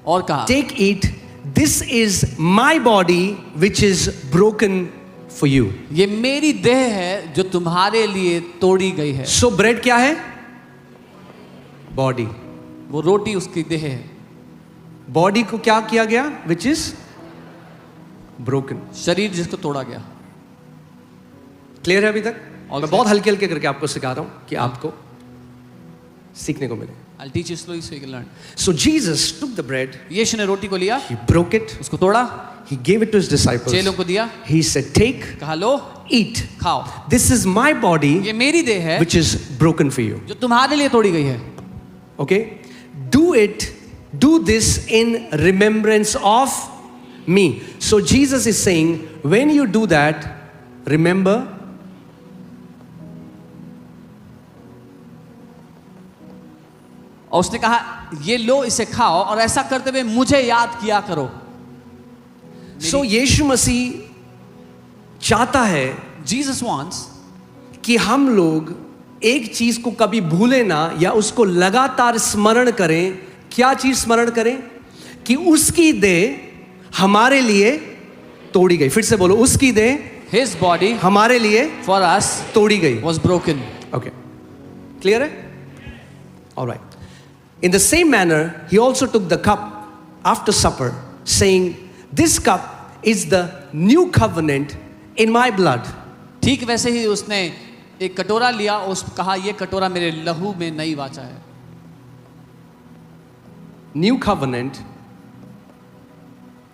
S2: और कहा,
S1: take, eat, this is my body which is broken for you.
S2: ये मेरी देह है जो तुम्हारे लिए तोड़ी गई है.
S1: So bread क्या है? Body.
S2: वो रोटी उसकी देह है.
S1: Body को क्या किया गया? Which is broken.
S2: शरीर जिसको तोड़ा गया.
S1: क्लियर है अभी तक?
S2: All
S1: मैं
S2: clear.
S1: बहुत हल्के हल्के करके आपको सिखा रहा हूं कि आपको सीखने को मिले.
S2: I'll teach you slowly so you can learn.
S1: So Jesus took the bread,
S2: यीशु ने रोटी को लिया,
S1: he broke it,
S2: उसको तोड़ा,
S1: he gave it to his disciples.
S2: चेलों को दिया,
S1: He said, take,
S2: कहा लो,
S1: eat.
S2: खाओ.
S1: This is my body
S2: ये मेरी देह है
S1: which is broken for you.
S2: जो तुम्हारे लिए तोड़ी गई है.
S1: Okay? Do this in remembrance of me. So Jesus is saying, when you do that, remember.
S2: और उसने कहा ये लो, इसे खाओ और ऐसा करते हुए मुझे याद किया करो.
S1: So यीशु मसीह चाहता है
S2: Jesus wants
S1: कि हम लोग एक चीज को कभी भूले ना या उसको लगातार स्मरण करें. क्या चीज स्मरण करें? कि उसकी देह हमारे लिए तोड़ी गई. फिर से बोलो, उसकी देह
S2: his body
S1: हमारे लिए
S2: for us
S1: तोड़ी गई.
S2: was broken.
S1: Okay. Clear है? All right. In the same manner, he also took the cup after supper, saying, this cup is the new covenant in my blood.
S2: ठीक वैसे ही उसने एक कटोरा लिया, उस कहा ये कटोरा मेरे लहू में नई वाचा है.
S1: New covenant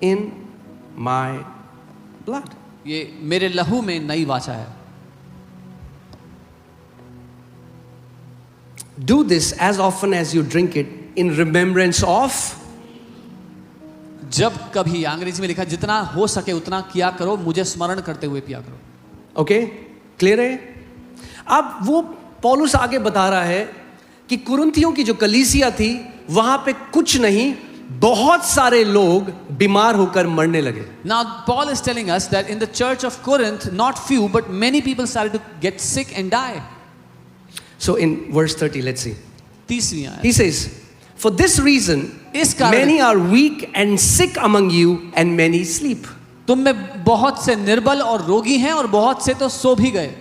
S1: in my blood.
S2: ये मेरे लहू में नई वाचा है.
S1: Do this as often as you drink it in remembrance of.
S2: जब कभी, अंग्रेजी में लिखा, जितना हो सके उतना किया करो, मुझे स्मरण करते हुए पिया करो.
S1: ओके, क्लियर है? अब वो पौलुस आगे बता रहा है कि कुरिन्थियों की जो कलीसिया थी वहां पे कुछ नहीं, बहुत सारे लोग बीमार होकर मरने लगे.
S2: Now Paul is telling us that in the church of Corinth, not few but many people started to get sick and die.
S1: So in verse 30, let's see.
S2: 30वीं आयत.
S1: He says, for this reason,
S2: इस कारण
S1: many are weak and sick among you, and many sleep.
S2: तुम में बहुत से निर्बल और रोगी हैं और बहुत से तो सो भी गए.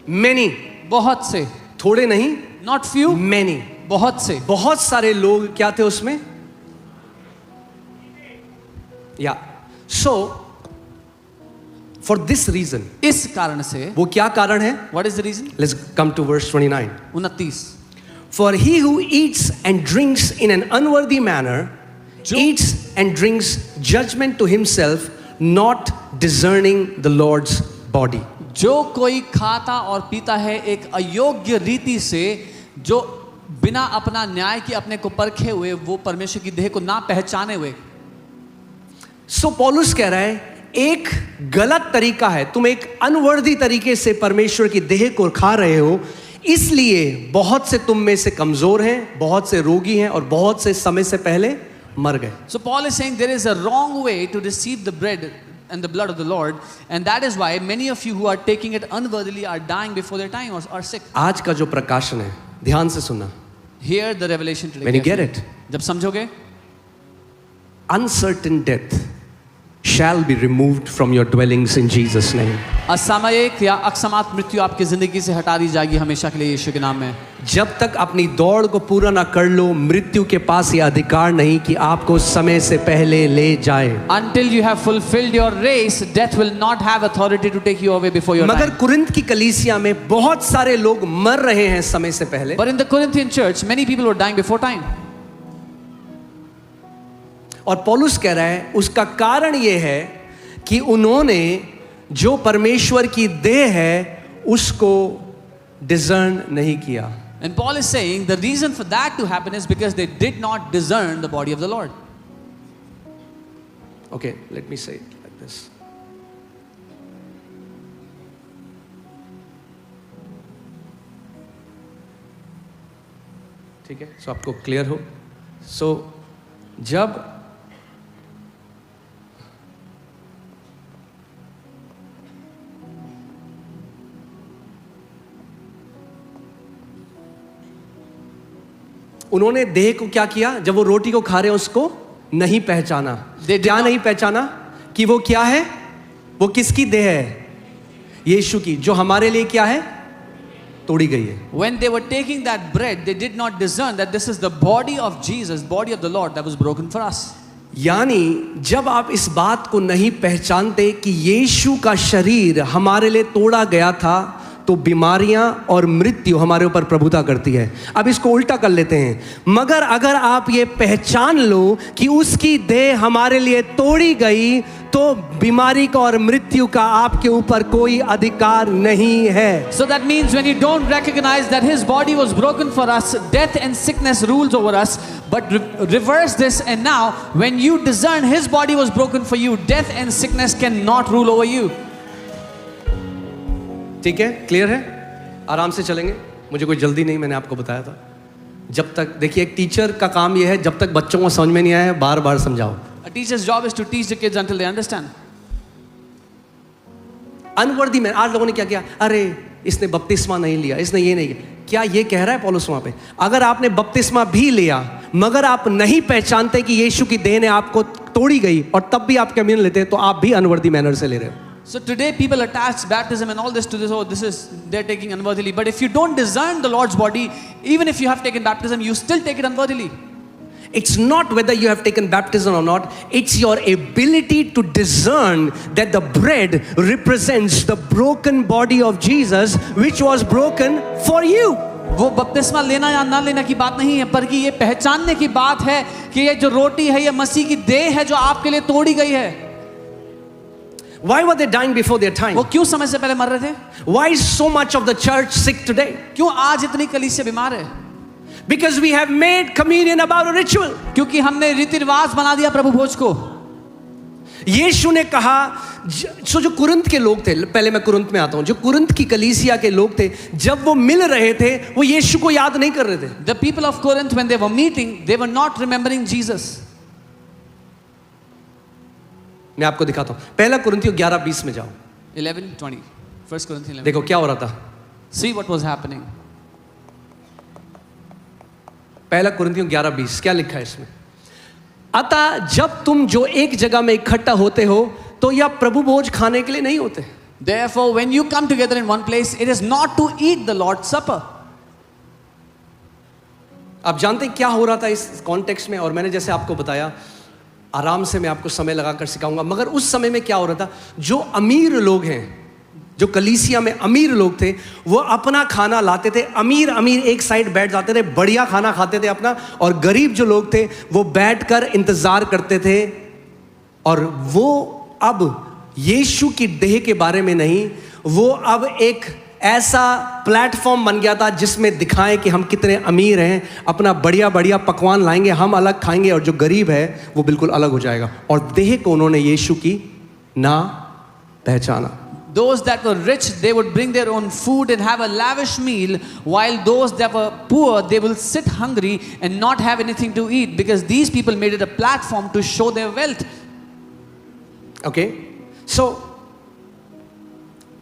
S1: Many,
S2: बहुत से,
S1: थोड़े नहीं,
S2: not few,
S1: many.
S2: बहुत से.
S1: बहुत सारे लोग क्या थे उसमें? Yeah. So, for this reason,
S2: इस कारण से,
S1: वो क्या कारण है?
S2: what is the reason?
S1: Let's come to verse 29.
S2: 29.
S1: For he who eats and drinks in an unworthy manner eats and drinks judgment to himself, not discerning the Lord's body.
S2: जो कोई खाता और पीता है एक अयोग्य रीति से, जो बिना अपना न्याय की अपने को परखे हुए, वो परमेश्वर की देह को ना पहचाने हुए.
S1: सो पौलुस कह रहा है एक गलत तरीका है, तुम एक अनवर्दी तरीके से परमेश्वर की देह को खा रहे हो, इसलिए बहुत से तुम में से कमजोर हैं, बहुत से रोगी हैं और बहुत से समय से पहले मर गए.
S2: So Paul is saying there is a wrong way to receive the bread and the blood of the Lord, and that is why many of you who are taking it unworthily are dying before their time or are sick.
S1: आज का जो प्रकाशन है, ध्यान से सुनना.
S2: Hear the revelation today.
S1: When you get it,
S2: जब समझोगे,
S1: uncertain death shall be removed from your dwellings in Jesus' name.
S2: असामयिक या अकस्मात मृत्यु आपकी जिंदगी से हटा दी जाएगी हमेशा के लिए यीशु के नाम में.
S1: जब तक अपनी दौड़ को पूरा ना कर लो, मृत्यु के पास यह अधिकार नहीं कि आपको समय से पहले ले जाए.
S2: Until you have fulfilled your race, death will not have authority to take you away before your
S1: मगर
S2: time.
S1: कुरिन्थ की कलीसिया में बहुत सारे लोग मर रहे हैं समय से पहले.
S2: But in the Corinthian church, many people were dying before time.
S1: और पौलुस कह रहा है उसका कारण ये है कि उन्होंने जो परमेश्वर की देह है उसको डिजर्न नहीं किया.
S2: And Paul is saying the reason for that to happen is because they did not discern the body of the Lord.
S1: Okay, let me say it like this. ठीक है, सो आपको क्लियर हो. सो जब उन्होंने देह को क्या किया, जब वो रोटी को खा रहे हैं उसको नहीं पहचाना। क्या नहीं पहचाना? कि वो क्या है, वो किसकी देह है? यीशु की, जो हमारे लिए क्या है, तोड़ी गई है।
S2: When they were taking that bread, they did not discern that this is the body of Jesus, body of the Lord that was broken for us.
S1: यानी जब आप इस बात को नहीं पहचानते कि यीशु का शरीर हमारे लिए तोड़ा गया था, तो बीमारियां और मृत्यु हमारे ऊपर प्रभुता करती है। अब इसको उल्टा कर लेते हैं, मगर अगर आप ये पहचान लो कि उसकी देह हमारे लिए तोड़ी गई, तो बीमारी का और मृत्यु का आपके ऊपर कोई अधिकार नहीं है।
S2: So that means when you don't recognize that his body was broken for us, death and sickness rules over us. But reverse this, and now when you discern his body was broken for you, death and sickness cannot rule over you.
S1: ठीक है, clear है? आराम से चलेंगे, मुझे कोई जल्दी नहीं, मैंने आपको बताया था। जब तक, देखिए, एक टीचर का काम यह है, जब तक बच्चों को समझ में नहीं आया बार बार समझाओ।
S2: A teacher's job is to teach the kids until they understand.
S1: Unworthy में आज लोगों ने क्या किया, अरे इसने बपतिस्मा नहीं लिया, इसने ये नहीं किया। क्या ये कह रहा है पौलुस वहां पे? अगर आपने बपतिस्मा भी लिया मगर आप नहीं पहचानते कि यीशु की देह ने आपको तोड़ी गई, और तब भी आप कम्युनियन लेते हैं, तो आप भी अनवर्दी मैनर से ले रहे हो।
S2: So today people attach baptism and all this to this. Oh, this is they're taking unworthily. But if you don't discern the Lord's body, even if you have taken baptism, you still take it unworthily.
S1: It's not whether you have taken baptism or not. It's your ability to discern that the bread represents the broken body of Jesus, which was broken for you.
S2: वो बपतिस्मा लेना या ना लेना की बात नहीं है, पर कि ये पहचानने की बात है कि ये जो रोटी है, ये मसीह की देह है जो आपके लिए तोड़ी गई है।
S1: Why were they dying before their time?
S2: वो क्यों समय से पहले मर रहे थे?
S1: Why is so much of the church sick today?
S2: क्यों आज इतनी कलीसिया बीमार है?
S1: Because we have made communion about a ritual.
S2: क्योंकि हमने रीति रिवाज बना दिया प्रभु भोज को।
S1: यीशु ने कहा, जो कुरिन्थ के लोग थे, पहले मैं कुरिन्थ में आता हूं, जो कुरिन्थ की कलीसिया के लोग थे, जब वो मिल रहे थे, वो यीशु को याद नहीं कर रहे थे।
S2: The people of Corinth, when they were meeting, they were not remembering Jesus.
S1: मैं आपको दिखाता हूं, पहला कुरिन्थियों 11:20 में जाओ।
S2: 11:20, 1 Corinthians 11.
S1: देखो क्या हो रहा था।
S2: See what was happening.
S1: पहला कुरिन्थियों 11:20 क्या लिखा है इसमें? अतः जब तुम जो एक जगह में इकट्ठा होते हो, तो यह प्रभु भोज खाने के लिए नहीं होते।
S2: Therefore, when you come together in one place, it is not to eat the Lord's supper.
S1: आप जानते हैं क्या हो रहा था इस कॉन्टेक्स्ट में? और मैंने जैसे आपको बताया, आराम से मैं आपको समय लगाकर सिखाऊंगा, मगर उस समय में क्या हो रहा था, जो अमीर लोग हैं, जो कलीसिया में अमीर लोग थे, वो अपना खाना लाते थे। अमीर एक साइड बैठ जाते थे, बढ़िया खाना खाते थे अपना, और गरीब जो लोग थे वो बैठकर इंतजार करते थे। और वो अब यीशु की देह के बारे में नहीं, वो अब एक ऐसा प्लेटफॉर्म बन गया था जिसमें दिखाएं कि हम कितने अमीर हैं, अपना बढ़िया बढ़िया पकवान लाएंगे, हम अलग खाएंगे, और जो गरीब है वो बिल्कुल अलग हो जाएगा। और देह को उन्होंने यीशु की ना पहचाना।
S2: Those that were rich, they would bring their own food and have a lavish meal, while those that were poor, they will sit hungry and not have anything to eat, because these people made it a platform to show their wealth.
S1: Okay, so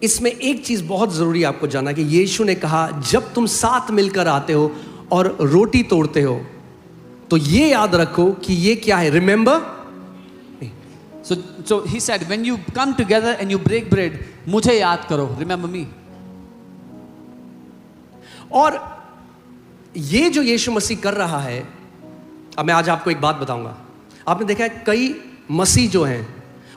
S1: इसमें एक चीज बहुत जरूरी आपको जानना कि यीशु ने कहा, जब तुम साथ मिलकर आते हो और रोटी तोड़ते हो, तो ये याद रखो कि ये क्या है। Remember,
S2: So he said, when you come together and you break bread, मुझे याद करो, remember me.
S1: और ये जो यीशु मसीह कर रहा है, अब मैं आज आपको एक बात बताऊंगा। आपने देखा है कई मसीह जो हैं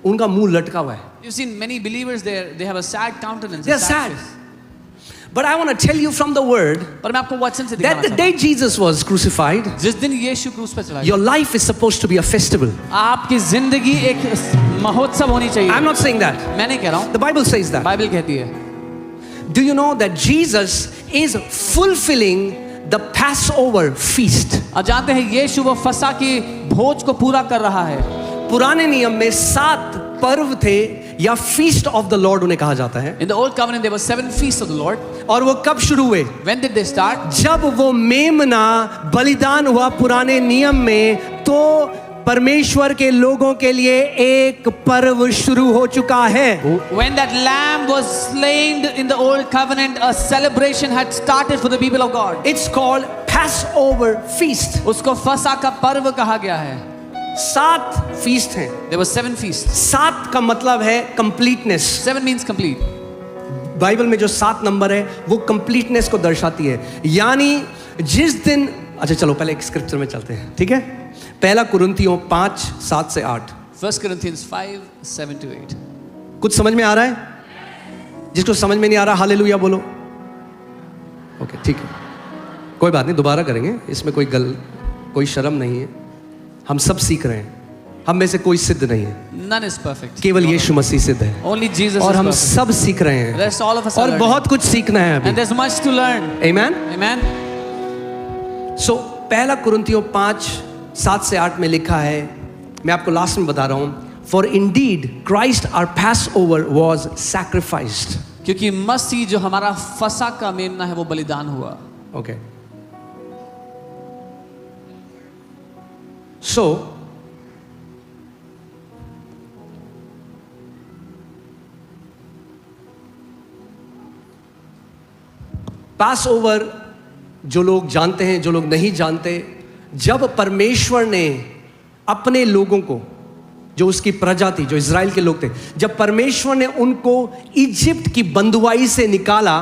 S1: उनका मुंह लटका हुआ है।
S2: You've seen many believers there, they have a sad countenance.
S1: They are sad. But I want to tell you from the word
S2: पर मैं आपको वचन से
S1: that
S2: दिखाना
S1: the
S2: चाहता
S1: day Jesus was crucified,
S2: हूं, जिस दिन यीशु क्रूस पर चला गया,
S1: your life is supposed to be a festival.
S2: आपकी जिंदगी एक महोत्सव होनी चाहिए।
S1: I'm not saying that.
S2: मैं नहीं कह रहा हूं,
S1: The Bible says that.
S2: Bible कहती है।
S1: Do you know that Jesus is fulfilling the Passover feast?
S2: आप जानते हैं यीशु वो फसह की भोज को पूरा कर रहा है।
S1: पुराने नियम में 7 पर्व थे, या फीस्ट ऑफ द लॉर्ड उन्हें कहा जाता है।
S2: In the old covenant there were 7 feasts of the Lord.
S1: और वो कब शुरू हुए?
S2: When did they start?
S1: जब वो मेमना बलिदान हुआ पुराने नियम में, तो परमेश्वर के लोगों के लिए एक पर्व शुरू हो चुका है।
S2: When that lamb was slain in the old covenant, a celebration had started for the people of God.
S1: It's called Passover feast.
S2: उसको फसा का पर्व कहा गया है।
S1: 7 फीस्ट हैं।
S2: There were 7 feasts.
S1: 7 का मतलब है कंप्लीटनेस।
S2: 7 means complete.
S1: बाइबल में जो 7 नंबर है वो कंप्लीटनेस को दर्शाती है। यानी जिस दिन, अच्छा चलो पहले एक स्क्रिप्चर में चलते हैं, ठीक है। पहला कुरिन्थियों 5:7 से 8।
S2: 1 Corinthians 5:7 to 8.
S1: कुछ समझ में आ रहा है? जिसको समझ में नहीं आ रहा हालेलुया बोलो। ओके ठीक है, कोई बात नहीं, दोबारा करेंगे, इसमें कोई शर्म नहीं है। हम सब सीख रहे हैं, हम में से कोई सिद्ध नहीं है,
S2: None is perfect.
S1: केवल यीशु मसीह सिद्ध है।
S2: Only Jesus
S1: और
S2: is
S1: हम
S2: perfect.
S1: सब सीख रहे हैं
S2: Rest all of us are
S1: और
S2: learning.
S1: बहुत कुछ सीखना है
S2: And
S1: अभी।
S2: there's much to learn.
S1: Amen.
S2: Amen.
S1: सो पहला कुरिन्थियों 5:7 से 8 में लिखा है, मैं आपको लास्ट में बता रहा हूं, for indeed Christ our passover was sacrificed.
S2: क्योंकि मसीह जो हमारा फसा का मेमना है वो बलिदान हुआ।
S1: ओके, सो पासओवर जो लोग जानते हैं, जो लोग नहीं जानते, जब परमेश्वर ने अपने लोगों को, जो उसकी प्रजा थी, जो इज़राइल के लोग थे, जब परमेश्वर ने उनको इजिप्ट की बंधुआई से निकाला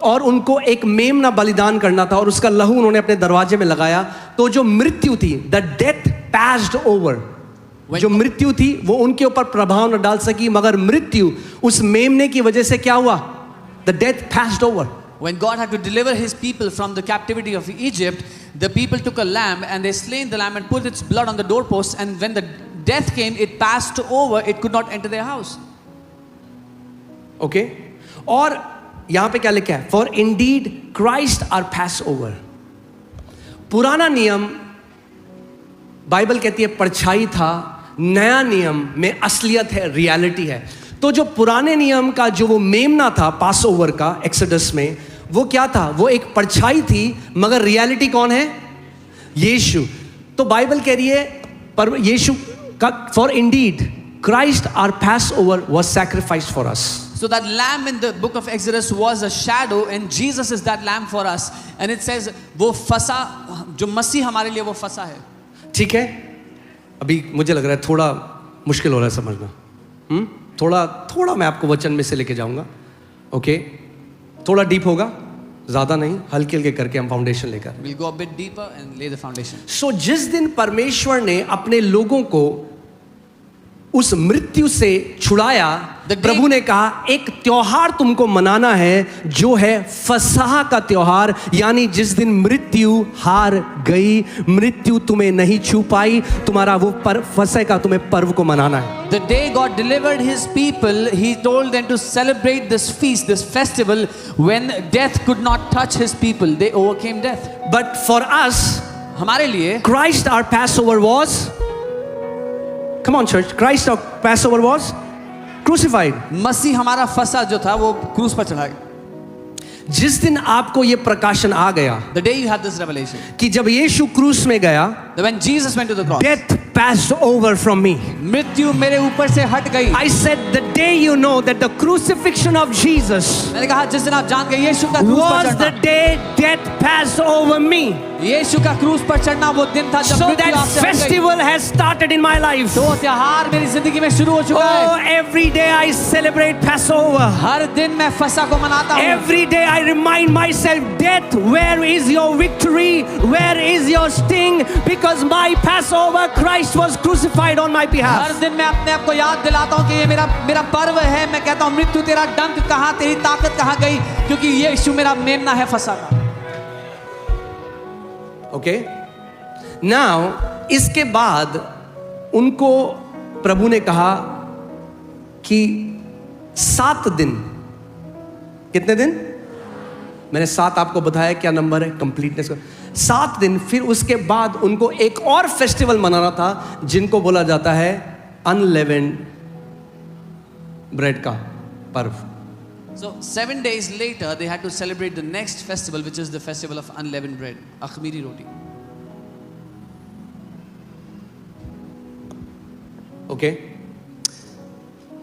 S1: और उनको एक मेमना बलिदान करना था और उसका लहू उन्होंने अपने दरवाजे में लगाया, तो जो मृत्यु थी, द डेथ पैस्ड ओवर, जो मृत्यु थी वो उनके ऊपर प्रभाव न डाल सकी, मगर मृत्यु उस मेमने की वजह से क्या हुआ? The death passed over.
S2: When God had to deliver his people from the captivity of Egypt, the people took a lamb and they slain the lamb and put its blood on the doorposts, and when the death came, it passed over, it could not enter their house.
S1: Okay? और यहां पे क्या लिखा है? For indeed Christ our Passover. पुराना नियम Bible कहती है परछाई था, नया नियम में असलियत है, रियलिटी है। तो जो पुराने नियम का जो वो मेमना था पासओवर का एक्सोडस में, वो क्या था? वो एक परछाई थी, मगर रियलिटी कौन है? यीशु। तो बाइबल कह रही है पर यीशु का, for indeed Christ our passover was sacrificed for us.
S2: So that lamb in the book of Exodus was a shadow and Jesus is that lamb for us. And it says वो फसा, जो मसीह हमारे लिए वो फसा है।
S1: ठीक है, अभी मुझे लग रहा है थोड़ा मुश्किल हो रहा है समझना। थोड़ा मैं आपको वचन में से लेके जाऊंगा। ओके, थोड़ा डीप होगा, ज्यादा नहीं, हल्के हल्के करके हम फाउंडेशन लेकर।
S2: We'll go a bit deeper and lay the foundation.
S1: सो जिस दिन परमेश्वर ने अपने लोगों को उस मृत्यु से छुड़ाया, प्रभु ने कहा एक त्योहार तुमको मनाना है, जो है फसह का त्योहार, यानी जिस दिन मृत्यु हार गई, मृत्यु तुम्हें नहीं छू पाई, तुम्हारा वो फसह का तुम्हें पर्व को मनाना है।
S2: The day God delivered his people, he told them to celebrate this feast, this festival, when death could not touch his people. They overcame death.
S1: But for us,
S2: हमारे लिए
S1: Christ our Passover was, come on church, Christ our Passover was crucified.
S2: मसीह हमारा फसा जो था वो क्रूस पर चढ़ा गया।
S1: जिस दिन आपको ये प्रकाशन आ गया
S2: The day you had this revelation,
S1: कि जब यीशु क्रूस में गया,
S2: that when Jesus went to the cross,
S1: death passed over from me.
S2: मृत्यु मेरे ऊपर से हट गई।
S1: I said the day you know that the crucifixion of Jesus
S2: मैंने कहा जिस दिन आप जान गए यीशु का क्रूस पर
S1: was the
S2: चढ़ना,
S1: day death passed over me.
S2: यीशु का क्रूस पर चढ़ना वो दिन था जब
S1: So
S2: मृत्यु
S1: that
S2: आपसे हट गई।
S1: festival has started in my life.
S2: तो त्योहार मेरी जिंदगी में शुरू हो चुका
S1: Oh,
S2: है।
S1: every day I celebrate Passover.
S2: हर दिन मैं फसा को मनाता हूँ।
S1: Every day I remind myself, death, where is your victory? Where is your sting? Because my Passover, Christ was crucified on my
S2: her
S1: behalf.
S2: दिन मैं अपने आप को याद दिलाता हूँ कि ये मेरा पर्व है। मैं कहता हूँ मृत्यु तेरा डंक कहाँ, तेरी ताकत कहाँ गई, क्योंकि ये यीशु मेरा मेमना है फसा का।
S1: Okay? Now, इसके बाद उनको प्रभु ने कहा कि 7 दिन, कितने दिन? मैंने 7 आपको बताया क्या नंबर है कंप्लीटनेस का। 7 दिन, फिर उसके बाद उनको एक और फेस्टिवल मनाना था, जिनको बोला जाता है अनलेवेंड ब्रेड का पर्व।
S2: So 7 days later they had to celebrate the next festival, which is the festival of unleavened bread, अख़मीरी रोटी।
S1: Okay?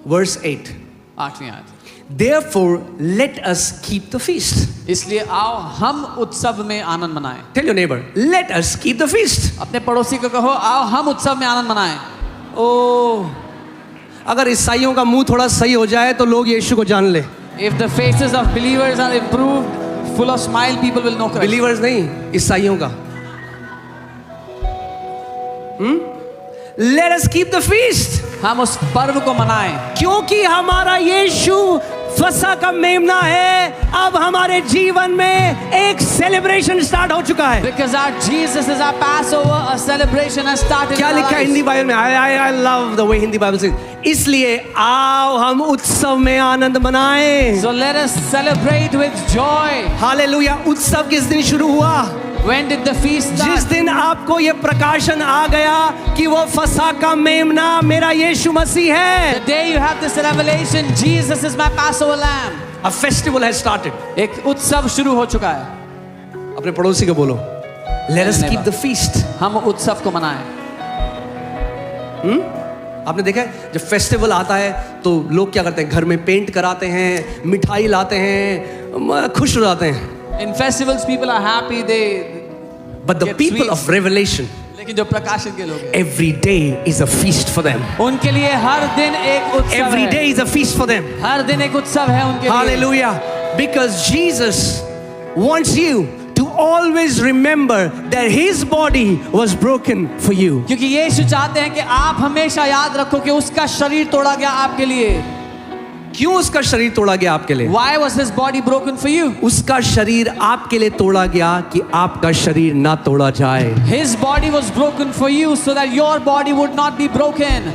S1: Verse 8.
S2: 8वीं आयत।
S1: Therefore, let us keep the feast.
S2: इसलिए आओ हम उत्सव में आनंद मनाएं।
S1: Tell your neighbor, let us keep the feast.
S2: अपने पड़ोसी को कहो आओ हम उत्सव में आनंद मनाएं।
S1: Oh, अगर ईसाइयों का मुंह थोड़ा सही हो जाए तो लोग यीशु को जान ले।
S2: If the faces of believers are improved, full of smile, people will know Christ.
S1: Believers नहीं, ईसाइयों का। Let us keep the feast.
S2: हम उस पर्व को मनाएं
S1: क्योंकि हमारा यीशु फसह का मेमना है। अब हमारे जीवन में एक सेलिब्रेशन स्टार्ट हो चुका है।
S2: because our Jesus is our Passover. A celebration has started.
S1: क्या
S2: in our
S1: लिखा है
S2: lives.
S1: हिंदी बाइबल में? I love the way Hindi Bible से। इसलिए आओ हम उत्सव में आनंद मनाएं।
S2: So let us celebrate with joy.
S1: Hallelujah. उत्सव किस दिन शुरू हुआ?
S2: When did the feast
S1: जिस
S2: start?
S1: दिन आपको ये प्रकाशन आ गया कि वो फसह का मेमना मेरा यीशु मसीह है।
S2: The day you have this revelation, Jesus is my Passover lamb.
S1: A festival has started.
S2: एक उत्सव शुरू हो चुका है।
S1: अपने पड़ोसी को बोलो, let us keep the feast.
S2: हम उत्सव को मनाएं।
S1: आपने देखा है जब फेस्टिवल आता है तो लोग क्या करते हैं? घर में पेंट कराते हैं, मिठाई लाते हैं, खुश हो जाते हैं।
S2: In festivals, people are happy. They
S1: But the
S2: get
S1: people
S2: sweets.
S1: of revelation,
S2: लेकिन जो प्रकाशन के लोग हैं,
S1: every day is a feast for them.
S2: उनके लिए हर दिन एक उत्सव
S1: Every
S2: है।
S1: day is a feast for them.
S2: हर दिन एक उत्सव है उनके लिए।
S1: Hallelujah. Because Jesus wants you to always remember that his body was broken for you.
S2: क्योंकि यीशु चाहते हैं कि आप हमेशा याद रखो कि उसका शरीर तोड़ा गया आपके लिए।
S1: क्यों उसका शरीर तोड़ा गया आपके लिए?
S2: Why was his body broken for you?
S1: उसका शरीर आपके लिए तोड़ा गया कि आपका शरीर ना तोड़ा जाए।
S2: His body was broken for you so that your body would not be broken.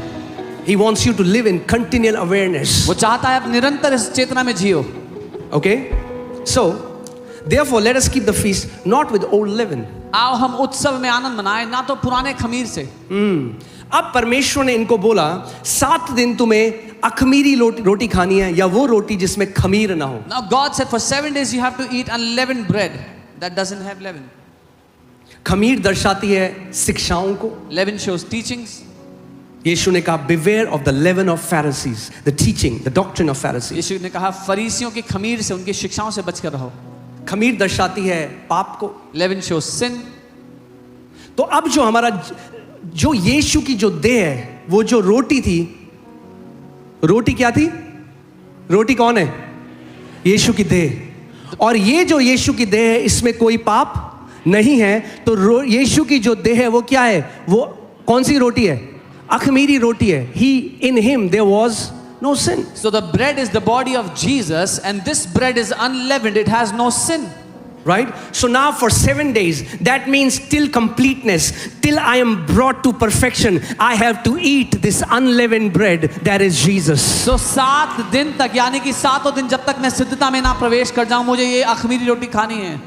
S1: He wants you to live in continual awareness.
S2: वो चाहता है आप निरंतर इस चेतना में जियो।
S1: Okay? So, therefore, let us keep the feast not with old leaven.
S2: आओ हम उत्सव में आनंद मनाएं, ना तो पुराने खमीर से।
S1: अब परमेश्वर ने इनको बोला 7 दिन तुम्हें अखमीरी रोटी खानी है या वो रोटी जिसमें खमीर ना हो।
S2: Now God said for 7 days you have to eat unleavened bread that doesn't have leaven.
S1: खमीर दर्शाती है शिक्षाओं को।
S2: Leaven shows teachings.
S1: यीशु ने कहा beware of the leaven of Pharisees, the teaching, the doctrine of Pharisees.
S2: यीशु ने कहा फरीसियों की खमीर से, उनकी शिक्षाओं से बचकर रहो।
S1: खमीर दर्शाती है पाप को।
S2: Leaven shows sin.
S1: तो अब जो हमारा जो यीशु की जो देह है, वो जो रोटी थी, रोटी क्या थी? रोटी कौन है? यीशु की देह। और ये जो यीशु की देह है इसमें कोई पाप नहीं है। तो यीशु की जो देह है वो क्या है? वो कौन सी रोटी है? अखमीरी रोटी है। In him there was no sin.
S2: So the bread is the body of Jesus and this bread is unleavened. It has no sin.
S1: Right? So now for 7 days, that means till completeness, till I am brought to perfection, I have to eat this unleavened bread that is Jesus.
S2: So 7 दिन तक, यानी कि 7 दिन जब तक मैं सिद्धता में ना प्रवेश कर जाऊं, मुझे ये अखमीरी रोटी खानी है।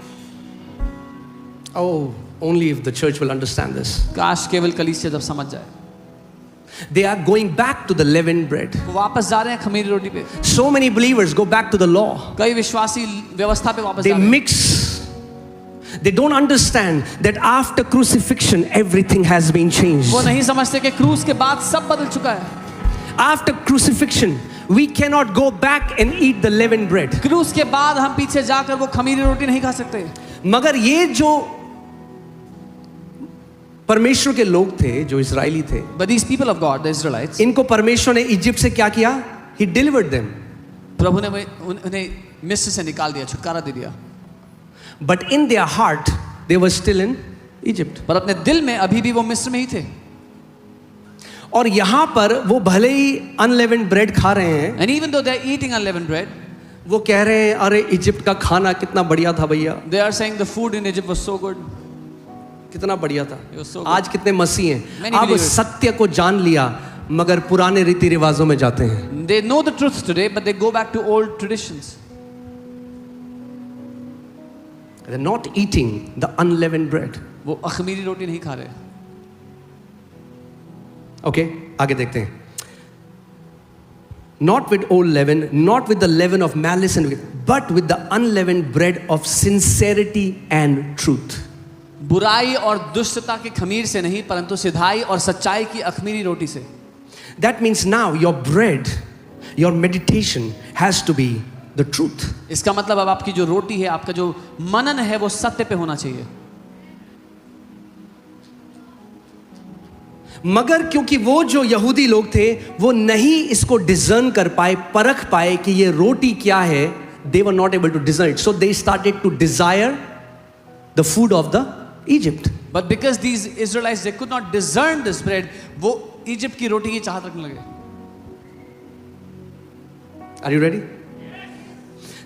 S1: Oh, only if the church will understand this.
S2: काश केवल कलीसिया जब समझ जाए।
S1: They are going back to the leavened bread.
S2: वो वापस जा रहे हैं खमीरी रोटी पे।
S1: So many believers go back to the law.
S2: कई विश्वासी व्यवस्था पे वापस
S1: They
S2: जा रहे हैं।
S1: mix. They don't understand that after crucifixion, everything has been changed.
S2: वो नहीं समझते कि क्रूस के बाद सब बदल चुका है।
S1: After crucifixion, we cannot go back and eat the leavened bread.
S2: क्रूस के बाद हम पीछे जाकर वो खमीरी रोटी नहीं खा सकते।
S1: मगर ये जो परमेश्वर के लोग थे, जो इजरायली थे,
S2: But these people of God, the Israelites,
S1: इनको परमेश्वर ने इजिप्ट से क्या किया? He delivered them.
S2: प्रभु ने उन्हें मिस्र से निकाल दिया, छुटकारा दे दिया।
S1: But in their heart, they were still in Egypt.
S2: पर अपने दिल में अभी भी वो मिस्र में ही थे।
S1: और यहाँ पर वो भले ही unleavened bread खा रहे हैं,
S2: And even though they are eating unleavened bread,
S1: वो कह रहे हैं अरे इजिप्ट का खाना कितना बढ़िया था भैया,
S2: they are saying the food in Egypt was so good.
S1: कितना बढ़िया था।
S2: It was so good.
S1: आज कितने मसीह हैं,
S2: Many
S1: अब
S2: believers.
S1: सत्य को जान लिया मगर पुराने रीति रिवाजों में जाते हैं।
S2: They know the truth today, but they go back to old traditions.
S1: They're not eating the unleavened bread.
S2: वो अखमीरी रोटी नहीं खा रहे।
S1: Okay, आगे देखते हैं। Not with old leaven, not with the leaven of malice and wickedness, but with the unleavened bread of sincerity and truth.
S2: बुराई और दुष्टता की खमीर से नहीं, परंतु सिधाई और सच्चाई की अखमीरी रोटी से।
S1: That means now your bread, your meditation has to be the truth.
S2: इसका मतलब अब आपकी जो रोटी है, आपका जो मनन है, वो सत्य पे होना चाहिए.
S1: मगर क्योंकि वो जो यहूदी लोग थे वो नहीं इसको डिजर्न कर पाए, परख पाए कि ये रोटी क्या है, they were not able to discern it, so they started to desire the food of the Egypt.
S2: But because these Israelites, they could not discern this bread, वो इजिप्ट की रोटी की चाहत रखने लगे.
S1: Are you ready?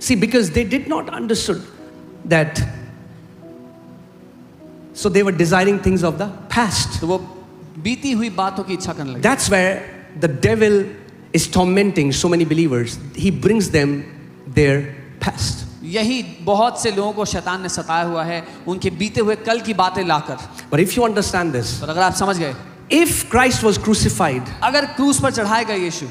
S1: See, because they did not understood that, so they were desiring things of the past.
S2: तो वो बीती हुई बातों की इच्छा करने लगे.
S1: That's where the devil is tormenting so many believers. He brings them their past.
S2: यही बहुत से लोगों को शैतान ने सताया हुआ है, उनके बीते हुए कल की बातें लाकर.
S1: But if you understand this,
S2: और अगर आप समझ गए,
S1: if Christ was crucified,
S2: अगर क्रूस पर चढ़ाए गए यीशु,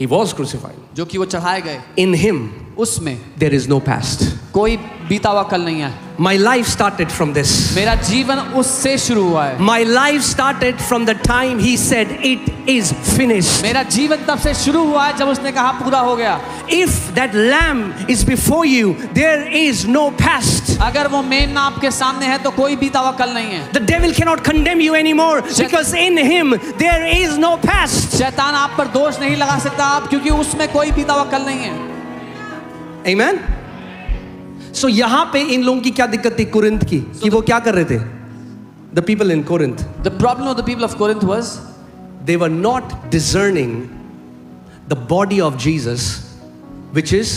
S1: he was crucified.
S2: जो कि वो चढ़ाए गए,
S1: In him,
S2: उसमें
S1: there is no past.
S2: कोई बीता हुआ कल नहीं है.
S1: My life started from this.
S2: मेरा जीवन उससे शुरू हुआ है.
S1: My life started from the time he said, "It is finished."
S2: मेरा जीवन तब से शुरू हुआ है जब उसने कहा पूरा हो गया.
S1: If that lamb is before you, there is no past.
S2: अगर वो मेमना आपके सामने है तो कोई बीता हुआ कल नहीं है.
S1: The devil cannot condemn you anymore because in him there is no past.
S2: शैतान आप पर दोष नहीं लगा सकता आप, क्योंकि उसमें कोई बीता हुआ कल नहीं है.
S1: Amen. So यहाँ पे इन लोगों की क्या दिक्कत थी कुरिन्थ की, कि वो क्या कर रहे थे? The people in Corinth,
S2: The problem of the people of Corinth was
S1: they were not discerning the body of Jesus, which is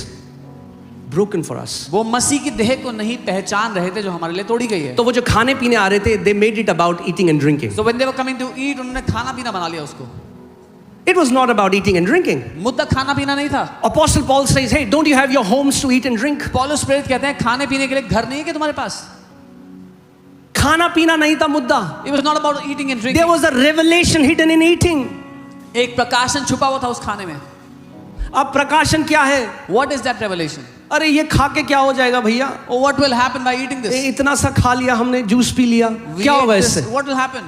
S1: broken for us.
S2: वो मसीह की देह को नहीं पहचान रहे थे जो हमारे लिए तोड़ी गई है.
S1: तो वो जो खाने पीने आ रहे थे, they made it about eating and drinking.
S2: So when they were coming to eat, उन्होंने खाना पीना बना लिया उसको.
S1: It was not about eating and drinking.
S2: मुद्दा खाना पीना नहीं था.
S1: Apostle Paul says, "Hey, don't you have your homes to eat and drink?"
S2: पौलुस प्रेरित कहते हैं खाने पीने के लिए घर नहीं है क्या तुम्हारे पास?
S1: खाना पीना नहीं था मुद्दा.
S2: It was not about eating and drinking.
S1: There was a revelation hidden in eating.
S2: एक प्रकाशन छुपा हुआ था उस खाने में.
S1: अब प्रकाशन क्या है?
S2: What is that revelation?
S1: अरे ये खा के क्या हो जाएगा भैया?
S2: Oh, what will happen by eating this?
S1: इतना सा खा लिया हमने, जूस पी लिया,
S2: We
S1: क्या
S2: ate
S1: होगा
S2: this,
S1: इससे?
S2: What will happen?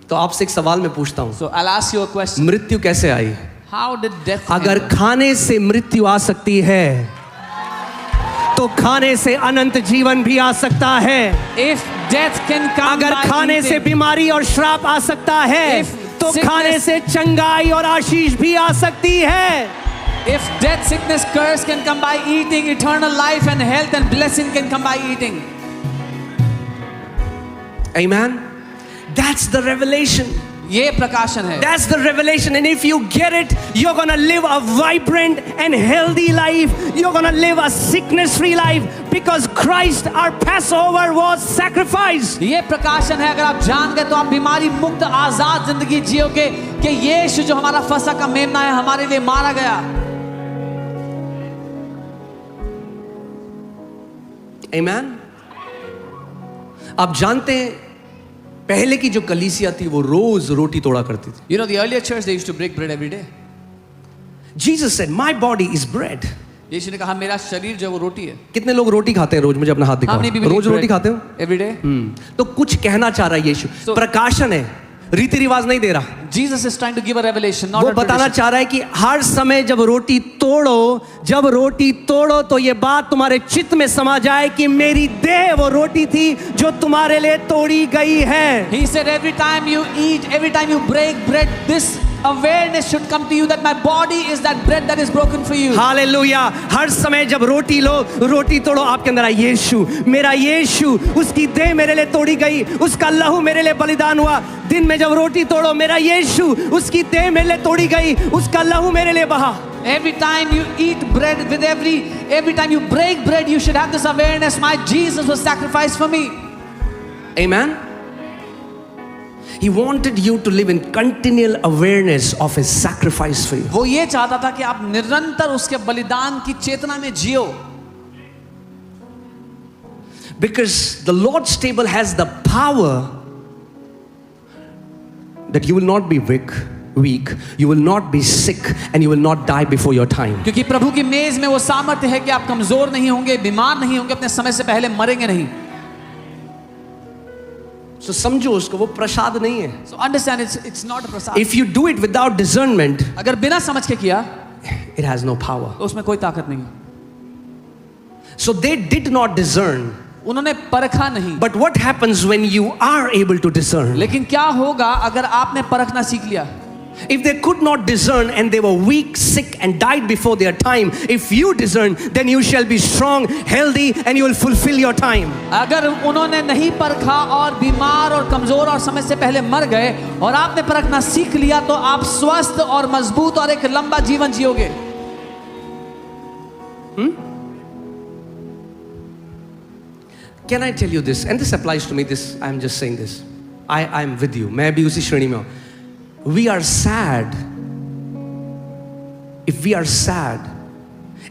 S1: तो आपसे एक सवाल मैं पूछता हूँ,
S2: So I'll ask you a question.
S1: मृत्यु कैसे आई?
S2: How did death
S1: अगर
S2: enter?
S1: खाने से मृत्यु आ सकती है तो खाने से अनंत जीवन भी आ सकता है.
S2: If death can come
S1: अगर
S2: by
S1: खाने से
S2: eating,
S1: बीमारी और श्राप आ सकता है
S2: If
S1: तो
S2: sickness-
S1: खाने से चंगाई और आशीष भी आ सकती है.
S2: if death, sickness, curse can come by eating, eternal life and health and blessing can come by eating.
S1: Amen. That's the revelation.
S2: ये प्रकाशन है.
S1: That's the revelation, and if you get it, you're gonna live a vibrant and healthy life. You're gonna live a sickness-free life because Christ, our Passover, was sacrificed.
S2: ये प्रकाशन है. अगर आप जान गए तो आप बीमारी मुक्त आजाद जिंदगी जियोगे कि यीशु जो हमारा फसह का मेमना है हमारे लिए मारा गया.
S1: Amen. आप जानते हैं पहले की जो कलीसिया थी वो रोज रोटी तोड़ा करती थी.
S2: You know, the earlier church, they used to break bread every day.
S1: Jesus said, "My body is bread."
S2: यीशु ने कहा मेरा शरीर जो है वो रोटी है.
S1: कितने लोग रोटी खाते हैं रोज? मुझे अपना हाथ
S2: How many
S1: दिखाओ.
S2: people
S1: रोज
S2: eat
S1: रोटी
S2: bread
S1: खाते हो?
S2: every day?
S1: तो कुछ कहना चाह रहा है यीशु.
S2: So-
S1: प्रकाशन है, रीति रिवाज नहीं दे रहा.
S2: Jesus is trying to give a revelation, not
S1: वो
S2: a
S1: बताना
S2: tradition.
S1: चाह रहा है कि हर समय जब रोटी तोड़ो तो ये बात तुम्हारे चित्त में समा जाए कि मेरी देह वो रोटी थी जो तुम्हारे लिए तोड़ी गई है.
S2: He said every time you eat, every time you break bread, this awareness should come to you that my body is that bread that is broken for you.
S1: Hallelujah. हर समय जब रोटी तोड़ो, आपके अंदर आए यीशु, मेरा यीशु, उसकी देह मेरे लिए तोड़ी गई, उसका लहू मेरे लिए बलिदान हुआ. दिन में जब रोटी तोड़ो, मेरा यीशु, उसकी देह मेरे लिए तोड़ी गई, उसका लहू मेरे लिए बहा.
S2: Every time you eat bread, with every time you break bread, you should have this awareness, my Jesus was sacrificed for me.
S1: Amen. He wanted you to live in continual awareness of his sacrifice for you.
S2: वो ये चाहता था कि आप निरंतर उसके बलिदान की चेतना में जियो.
S1: Because the Lord's table has the power that you will not be weak, you will not be sick, and you will not die before your time.
S2: क्योंकि प्रभु की मेज में वो सामर्थ्य है कि आप कमजोर नहीं होंगे, बीमार नहीं होंगे, अपने समय से पहले मरेंगे नहीं.
S1: So समझो उसको, वो प्रसाद नहीं है.
S2: So understand, it's not a prasad.
S1: If you do it without discernment,
S2: अगर बिना समझ के किया
S1: it has no power.
S2: तो उसमें कोई ताकत नहीं.
S1: So they did not discern.
S2: उन्होंने परखा नहीं.
S1: But what happens when you are able to discern?
S2: लेकिन क्या होगा अगर आपने परखना सीख लिया?
S1: If they could not discern and they were weak, sick and died before their time, if you discern, then you shall be strong, healthy and you will fulfill your time.
S2: अगर उन्होंने नहीं परखा और बीमार और कमजोर और समय से पहले मर गए और आपने परखना सीख लिया तो आप स्वस्थ और मजबूत और एक लंबा जीवन जियोगे.
S1: Can I tell you this? And this applies to me. This I am just saying this. I am with you. मैं भी उसी श्रेणी में हूँ. We are sad. If we are sad,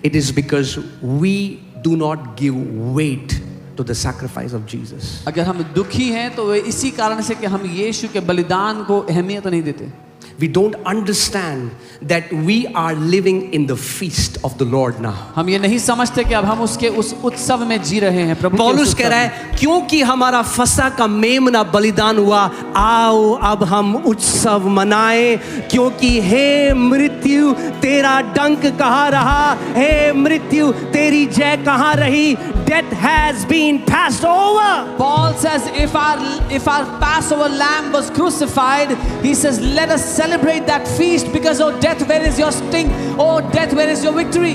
S1: it is because we do not give weight to the sacrifice of Jesus.
S2: अगर हम दुखी हैं तो वे इसी कारण से कि हम यीशु के बलिदान को अहमियत नहीं देते.
S1: We don't understand that we are living in the feast of the Lord now.
S2: हम ये नहीं समझते कि अब हम उसके उस उत्सव में जी रहे हैं. प्रभु
S1: पौलुस कह रहा है क्योंकि हमारा फसह का मेमना बलिदान हुआ, आओ अब हम उत्सव मनाएं. क्योंकि हे मृत्यु तेरा डंक कहाँ रहा, हे मृत्यु तेरी जय कहाँ रही. Death has been passed over.
S2: Paul says if our Passover lamb was crucified, he says let us celebrate that feast because oh death where is your sting, oh death where is your victory.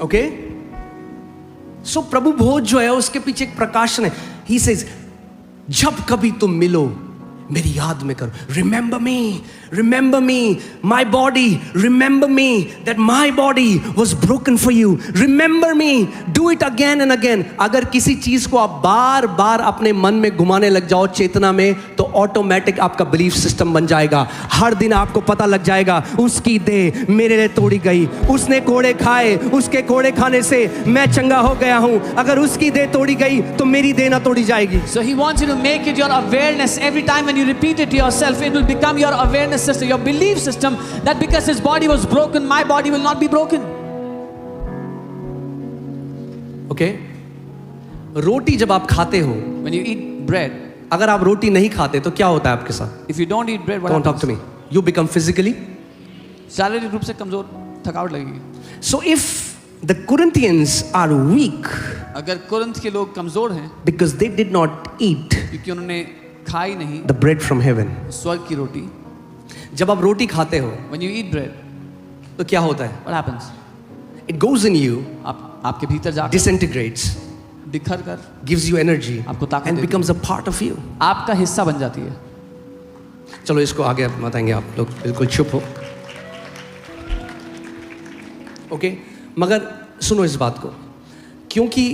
S1: Okay? So प्रभु भोज जो है उसके पीछे एक प्रकाशन है. He says जब कभी तुम मिलो मेरी याद में करो. Remember me, my body. Remember me that my body was broken for you. Remember me. Do it again and again. अगर किसी चीज को आप बार बार अपने मन में घुमाने लग जाओ चेतना में तो ऑटोमेटिक आपका बिलीफ सिस्टम बन जाएगा. हर दिन आपको पता लग जाएगा उसकी देह मेरे लिए तोड़ी गई, उसने कोड़े खाए, उसके कोड़े खाने से मैं चंगा हो गया हूं. अगर उसकी देह तोड़ी गई तो मेरी देह ना तोड़ी जाएगी.
S2: So he wants you to make it your awareness every time when you repeat it to yourself. It will become your awareness system, your belief system, that because his body was broken, my body will not be broken.
S1: Okay? रोटी जब आप खाते हो,
S2: When you eat bread,
S1: अगर आप रोटी नहीं खाते तो क्या होता है आपके साथ?
S2: if you don't eat bread, what
S1: Don't talk to
S2: happens?
S1: me. You become physically.
S2: शारीरिक रूप से कमजोर, थकावट लगेगी.
S1: So if the Corinthians are weak
S2: अगर कुरिन्थ के लोग कमजोर हैं
S1: because they did not eat
S2: क्योंकि उन्होंने खाई नहीं
S1: the bread from heaven.
S2: स्वर्ग की रोटी.
S1: जब आप रोटी खाते हो
S2: When you eat bread,
S1: तो क्या होता है?
S2: what happens?
S1: It goes in you,
S2: आपके भीतर जाकर
S1: disintegrates,
S2: बिखर कर
S1: gives you energy
S2: आपको ताकत
S1: and
S2: देती
S1: becomes a part of you.
S2: आपका हिस्सा बन जाती है.
S1: चलो इसको आगे बताएंगे, आप लोग बिल्कुल चुप हो. ओके? मगर सुनो इस बात को, क्योंकि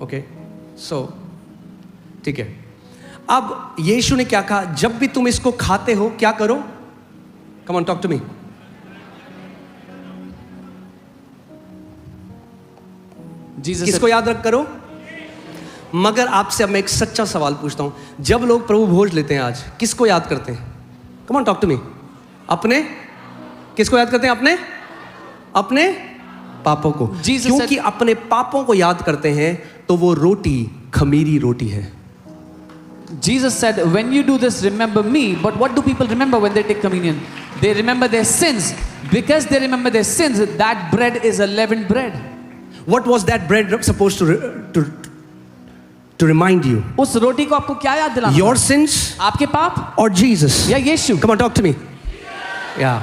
S1: ओके सो ठीक है. अब यीशु ने क्या कहा? जब भी तुम इसको खाते हो क्या करो? Come on talk to me. किसको याद रख करो? मगर आपसे अब मैं एक सच्चा सवाल पूछता हूं, जब लोग प्रभु भोज लेते हैं आज किसको याद करते हैं? Come on talk to me. अपने किसको याद करते हैं? अपने पापों को. क्योंकि अपने पापों को याद करते हैं तो वो रोटी खमीरी रोटी है.
S2: Jesus said, when you do this, remember me. But what do people remember when they take communion? They remember their sins. Because they remember their sins, that bread is a leavened bread.
S1: What was that bread supposed to remind you?
S2: उस रोटी को आपको क्या याद दिलाना?
S1: Your sins?
S2: आपके पाप?
S1: Or Jesus?
S2: या यीशु?
S1: Come on, talk to me. Yeah.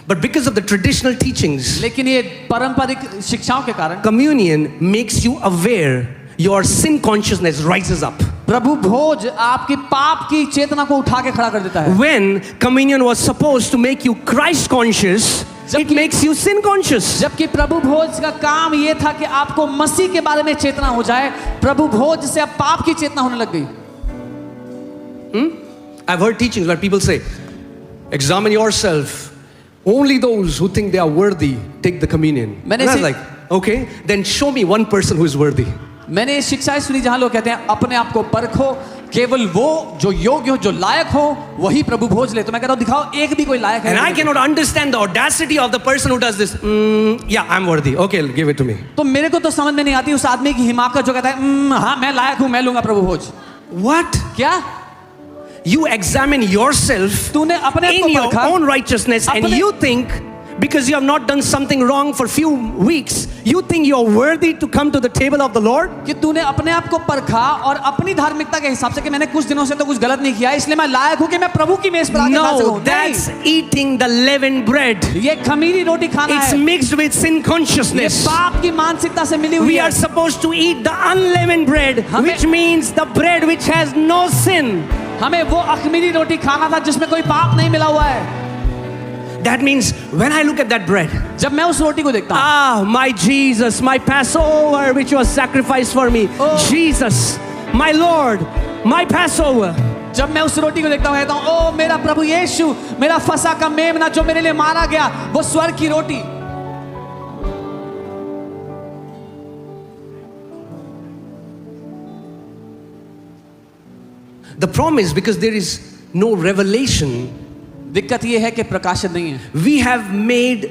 S1: But because of the traditional teachings,
S2: लेकिन ये पारंपरिक शिक्षाओं के कारण
S1: communion makes you aware. Your sin consciousness rises up.
S2: प्रभु भोज आपकी पाप की चेतना को उठा के खड़ा कर देता है.
S1: When communion was supposed to make you Christ conscious, it makes you sin conscious.
S2: जबकि प्रभु भोज का काम ये था कि आपको मसीह के बारे में चेतना हो जाए. प्रभु भोज से अब पाप की चेतना होने लग गई.
S1: I've heard teachings where people say, examine yourself. Only those who think they are worthy take the communion. And I was like, okay, then show me one person who is worthy.
S2: मैंने शिक्षाएं सुनी जहां लोग कहते हैं अपने आप को परखो केवल वो जो योग्य हो, जो लायक हो, वही प्रभु भोज ले। तो मैं कहता हूँ दिखाओ एक भी कोई लायक
S1: And
S2: है।
S1: I cannot understand the audacity of the person who does this. Yeah, I'm worthy. Okay, give it to me.
S2: तो मेरे को तो समझ में नहीं आती उस आदमी की हिमाकत जो कहता है हाँ मैं लायक हूँ, मैं लूंगा प्रभु भोज।
S1: What?
S2: क्या
S1: You examine yourself
S2: तूने अपने आप
S1: in
S2: को
S1: your
S2: परखा,
S1: own righteousness and
S2: अपने-
S1: you think because you have not done something wrong for few weeks, you think you are worthy to come to the table of the Lord?
S2: कि तूने अपने आप को परखा और अपनी धार्मिकता के हिसाब से कि मैंने कुछ दिनों से तो कुछ गलत नहीं किया इसलिए मैं लायक हूँ कि मैं प्रभु की मेज पर आके खा
S1: No,
S2: सकूं।
S1: that's eating the leavened bread.
S2: नहीं, ये खमीरी रोटी खाना
S1: It's
S2: है,
S1: mixed with sin
S2: ये
S1: consciousness.
S2: पाप की मानसिकता से मिली हुई
S1: We
S2: है।
S1: are supposed to eat the unleavened bread,
S2: हमें-
S1: which means the bread which has no sin.
S2: हमें वो अखमीरी रोटी खाना था जिसमें कोई पाप नहीं मिला हुआ है।
S1: That means when I look at that bread,
S2: जब मैं उस रोटी को देखता हूँ,
S1: my Jesus, my Passover which was sacrificed for me.
S2: Oh.
S1: Jesus, my Lord, my Passover.
S2: जब मैं उस रोटी को देखता हूँ कहता हूँ ओ मेरा प्रभु यीशु, मेरा फसा का मेमना जो मेरे लिए मारा गया, वो स्वर्ग की रोटी।
S1: The problem is because there is no revelation,
S2: दिक्कत ये है कि प्रकाशन नहीं है।
S1: we have made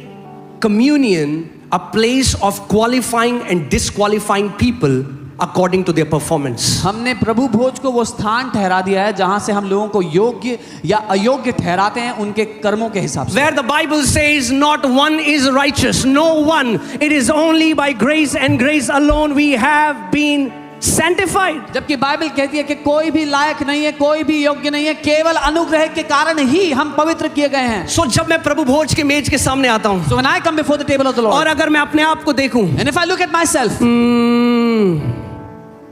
S1: communion a place of qualifying and disqualifying people according to their performance.
S2: हमने प्रभु भोज को वो स्थान ठहरा दिया है जहां से हम लोगों को योग्य या अयोग्य ठहराते हैं उनके कर्मों के हिसाब से।
S1: Where the Bible says not one is righteous, no one. It is only by grace and grace alone we have been sanctified.
S2: जबकि बाइबल कहती है कि कोई भी लायक नहीं है, कोई भी योग्य नहीं है, केवल अनुग्रह के कारण ही हम पवित्र किए गए हैं।
S1: So जब मैं प्रभु भोज के मेज के सामने आता हूँ
S2: So when I come before the table of the Lord,
S1: और अगर मैं अपने आप को देखूं,
S2: and if I look at myself,